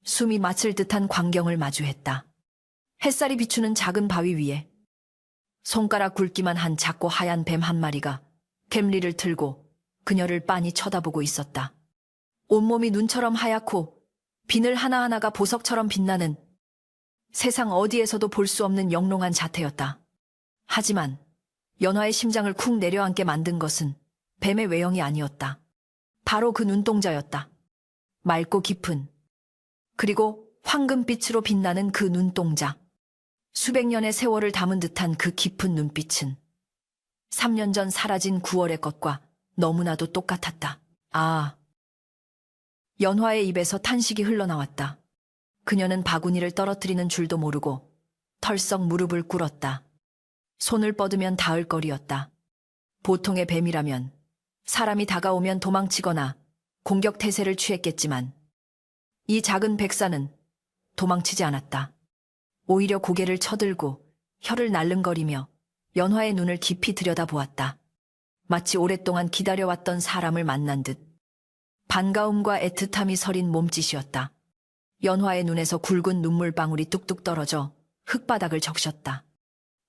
숨이 멎을 듯한 광경을 마주했다. 햇살이 비추는 작은 바위 위에 손가락 굵기만 한 작고 하얀 뱀 한 마리가 갬리를 틀고 그녀를 빤히 쳐다보고 있었다. 온몸이 눈처럼 하얗고 비늘 하나하나가 보석처럼 빛나는 세상 어디에서도 볼 수 없는 영롱한 자태였다. 하지만 연화의 심장을 쿵 내려앉게 만든 것은 뱀의 외형이 아니었다. 바로 그 눈동자였다. 맑고 깊은, 그리고 황금빛으로 빛나는 그 눈동자. 수백 년의 세월을 담은 듯한 그 깊은 눈빛은 3년 전 사라진 9월의 것과 너무나도 똑같았다. 아. 연화의 입에서 탄식이 흘러나왔다. 그녀는 바구니를 떨어뜨리는 줄도 모르고 털썩 무릎을 꿇었다. 손을 뻗으면 닿을 거리였다. 보통의 뱀이라면 사람이 다가오면 도망치거나 공격 태세를 취했겠지만 이 작은 백사는 도망치지 않았다. 오히려 고개를 쳐들고 혀를 날름거리며 연화의 눈을 깊이 들여다보았다. 마치 오랫동안 기다려왔던 사람을 만난 듯 반가움과 애틋함이 서린 몸짓이었다. 연화의 눈에서 굵은 눈물방울이 뚝뚝 떨어져 흙바닥을 적셨다.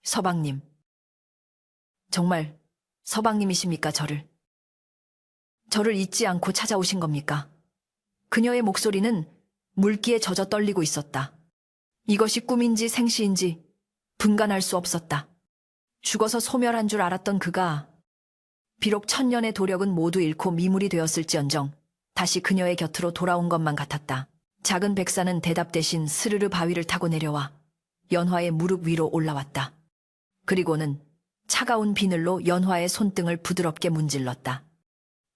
서방님. 정말 서방님이십니까, 저를 잊지 않고 찾아오신 겁니까? 그녀의 목소리는 물기에 젖어 떨리고 있었다. 이것이 꿈인지 생시인지 분간할 수 없었다. 죽어서 소멸한 줄 알았던 그가 비록 천년의 도력은 모두 잃고 미물이 되었을지언정 다시 그녀의 곁으로 돌아온 것만 같았다. 작은 백사는 대답 대신 스르르 바위를 타고 내려와 연화의 무릎 위로 올라왔다. 그리고는 차가운 비늘로 연화의 손등을 부드럽게 문질렀다.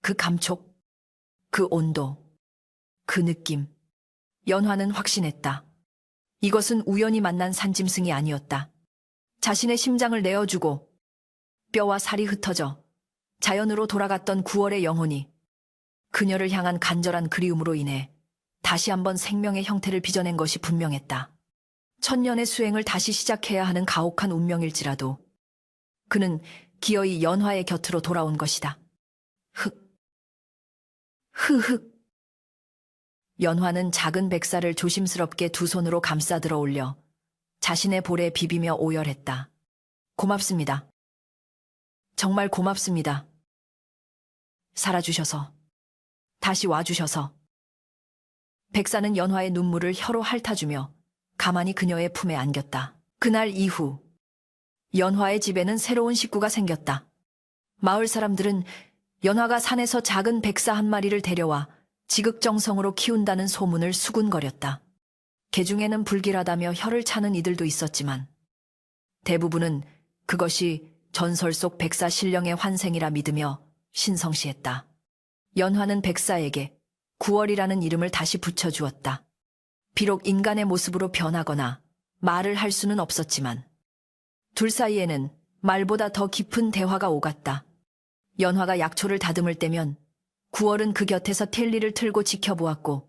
그 감촉, 그 온도, 그 느낌. 연화는 확신했다. 이것은 우연히 만난 산짐승이 아니었다. 자신의 심장을 내어주고 뼈와 살이 흩어져 자연으로 돌아갔던 9월의 영혼이 그녀를 향한 간절한 그리움으로 인해 다시 한번 생명의 형태를 빚어낸 것이 분명했다. 천년의 수행을 다시 시작해야 하는 가혹한 운명일지라도 그는 기어이 연화의 곁으로 돌아온 것이다. 흐흑. 연화는 작은 백사를 조심스럽게 두 손으로 감싸 들어 올려 자신의 볼에 비비며 오열했다. 고맙습니다. 정말 고맙습니다. 살아주셔서, 다시 와주셔서. 백사는 연화의 눈물을 혀로 핥아주며 가만히 그녀의 품에 안겼다. 그날 이후 연화의 집에는 새로운 식구가 생겼다. 마을 사람들은 연화가 산에서 작은 백사 한 마리를 데려와 지극정성으로 키운다는 소문을 수군거렸다. 개중에는 불길하다며 혀를 차는 이들도 있었지만 대부분은 그것이 전설 속 백사 신령의 환생이라 믿으며 신성시했다. 연화는 백사에게 9월이라는 이름을 다시 붙여주었다. 비록 인간의 모습으로 변하거나 말을 할 수는 없었지만 둘 사이에는 말보다 더 깊은 대화가 오갔다. 연화가 약초를 다듬을 때면 9월은 그 곁에서 텔리를 틀고 지켜보았고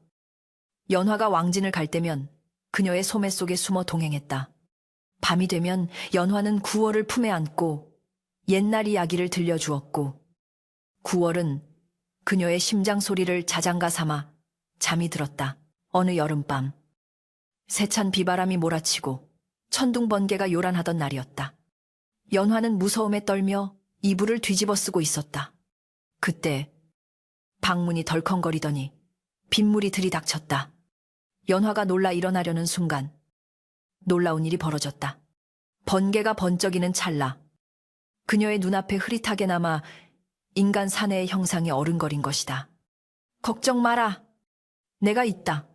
연화가 왕진을 갈 때면 그녀의 소매 속에 숨어 동행했다. 밤이 되면 연화는 9월을 품에 안고 옛날 이야기를 들려주었고 9월은 그녀의 심장 소리를 자장가 삼아 잠이 들었다. 어느 여름밤 세찬 비바람이 몰아치고 천둥번개가 요란하던 날이었다. 연화는 무서움에 떨며 이불을 뒤집어 쓰고 있었다. 그때 방문이 덜컹거리더니 빗물이 들이닥쳤다. 연화가 놀라 일어나려는 순간 놀라운 일이 벌어졌다. 번개가 번쩍이는 찰나 그녀의 눈앞에 흐릿하게 남아 인간 사내의 형상이 어른거린 것이다. 걱정 마라. 내가 있다.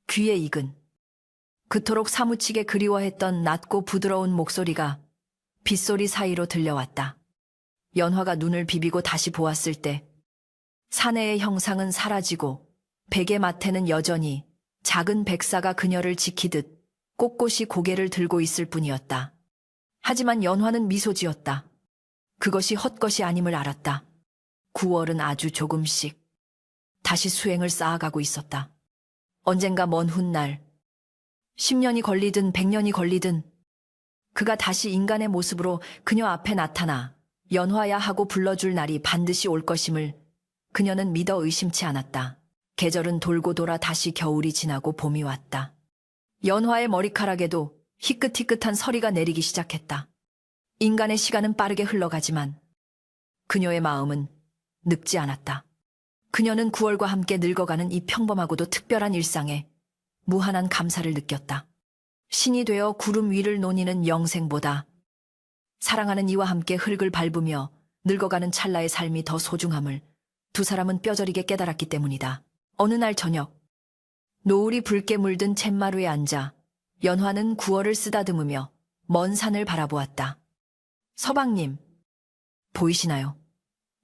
귀에 익은 그토록 사무치게 그리워했던 낮고 부드러운 목소리가 빗소리 사이로 들려왔다. 연화가 눈을 비비고 다시 보았을 때 사내의 형상은 사라지고 베개 맡에는 여전히 작은 백사가 그녀를 지키듯 꼿꼿이 고개를 들고 있을 뿐이었다. 하지만 연화는 미소 지었다. 그것이 헛것이 아님을 알았다. 9월은 아주 조금씩 다시 수행을 쌓아가고 있었다. 언젠가 먼 훗날 10년이 걸리든 100년이 걸리든 그가 다시 인간의 모습으로 그녀 앞에 나타나 연화야 하고 불러줄 날이 반드시 올 것임을 그녀는 믿어 의심치 않았다. 계절은 돌고 돌아 다시 겨울이 지나고 봄이 왔다. 연화의 머리카락에도 희끗희끗한 서리가 내리기 시작했다. 인간의 시간은 빠르게 흘러가지만 그녀의 마음은 늙지 않았다. 그녀는 9월과 함께 늙어가는 이 평범하고도 특별한 일상에 무한한 감사를 느꼈다. 신이 되어 구름 위를 노니는 영생보다 사랑하는 이와 함께 흙을 밟으며 늙어가는 찰나의 삶이 더 소중함을 두 사람은 뼈저리게 깨달았기 때문이다. 어느 날 저녁, 노을이 붉게 물든 잿마루에 앉아 연화는 9월을 쓰다듬으며 먼 산을 바라보았다. 서방님, 보이시나요?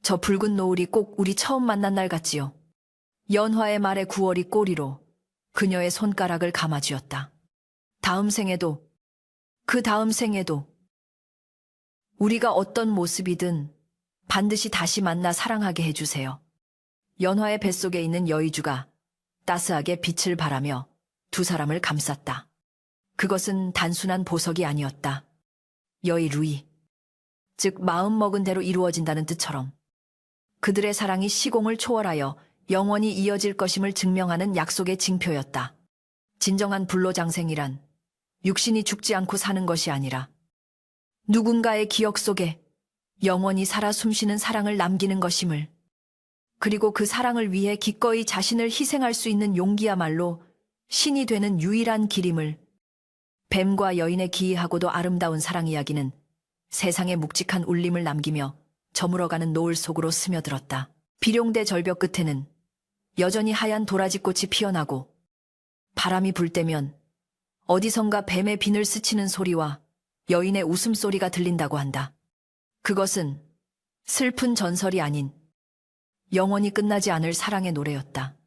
저 붉은 노을이 꼭 우리 처음 만난 날 같지요. 연화의 말에 9월이 꼬리로 그녀의 손가락을 감아쥐었다. 다음 생에도, 그 다음 생에도 우리가 어떤 모습이든 반드시 다시 만나 사랑하게 해주세요. 연화의 뱃속에 있는 여의주가 따스하게 빛을 발하며 두 사람을 감쌌다. 그것은 단순한 보석이 아니었다. 여의 루이, 즉 마음 먹은 대로 이루어진다는 뜻처럼 그들의 사랑이 시공을 초월하여 영원히 이어질 것임을 증명하는 약속의 징표였다. 진정한 불로장생이란 육신이 죽지 않고 사는 것이 아니라 누군가의 기억 속에 영원히 살아 숨쉬는 사랑을 남기는 것임을, 그리고 그 사랑을 위해 기꺼이 자신을 희생할 수 있는 용기야말로 신이 되는 유일한 길임을. 뱀과 여인의 기이하고도 아름다운 사랑 이야기는 세상에 묵직한 울림을 남기며 저물어가는 노을 속으로 스며들었다. 비룡대 절벽 끝에는 여전히 하얀 도라지꽃이 피어나고 바람이 불 때면 어디선가 뱀의 비늘 스치는 소리와 여인의 웃음소리가 들린다고 한다. 그것은 슬픈 전설이 아닌 영원히 끝나지 않을 사랑의 노래였다.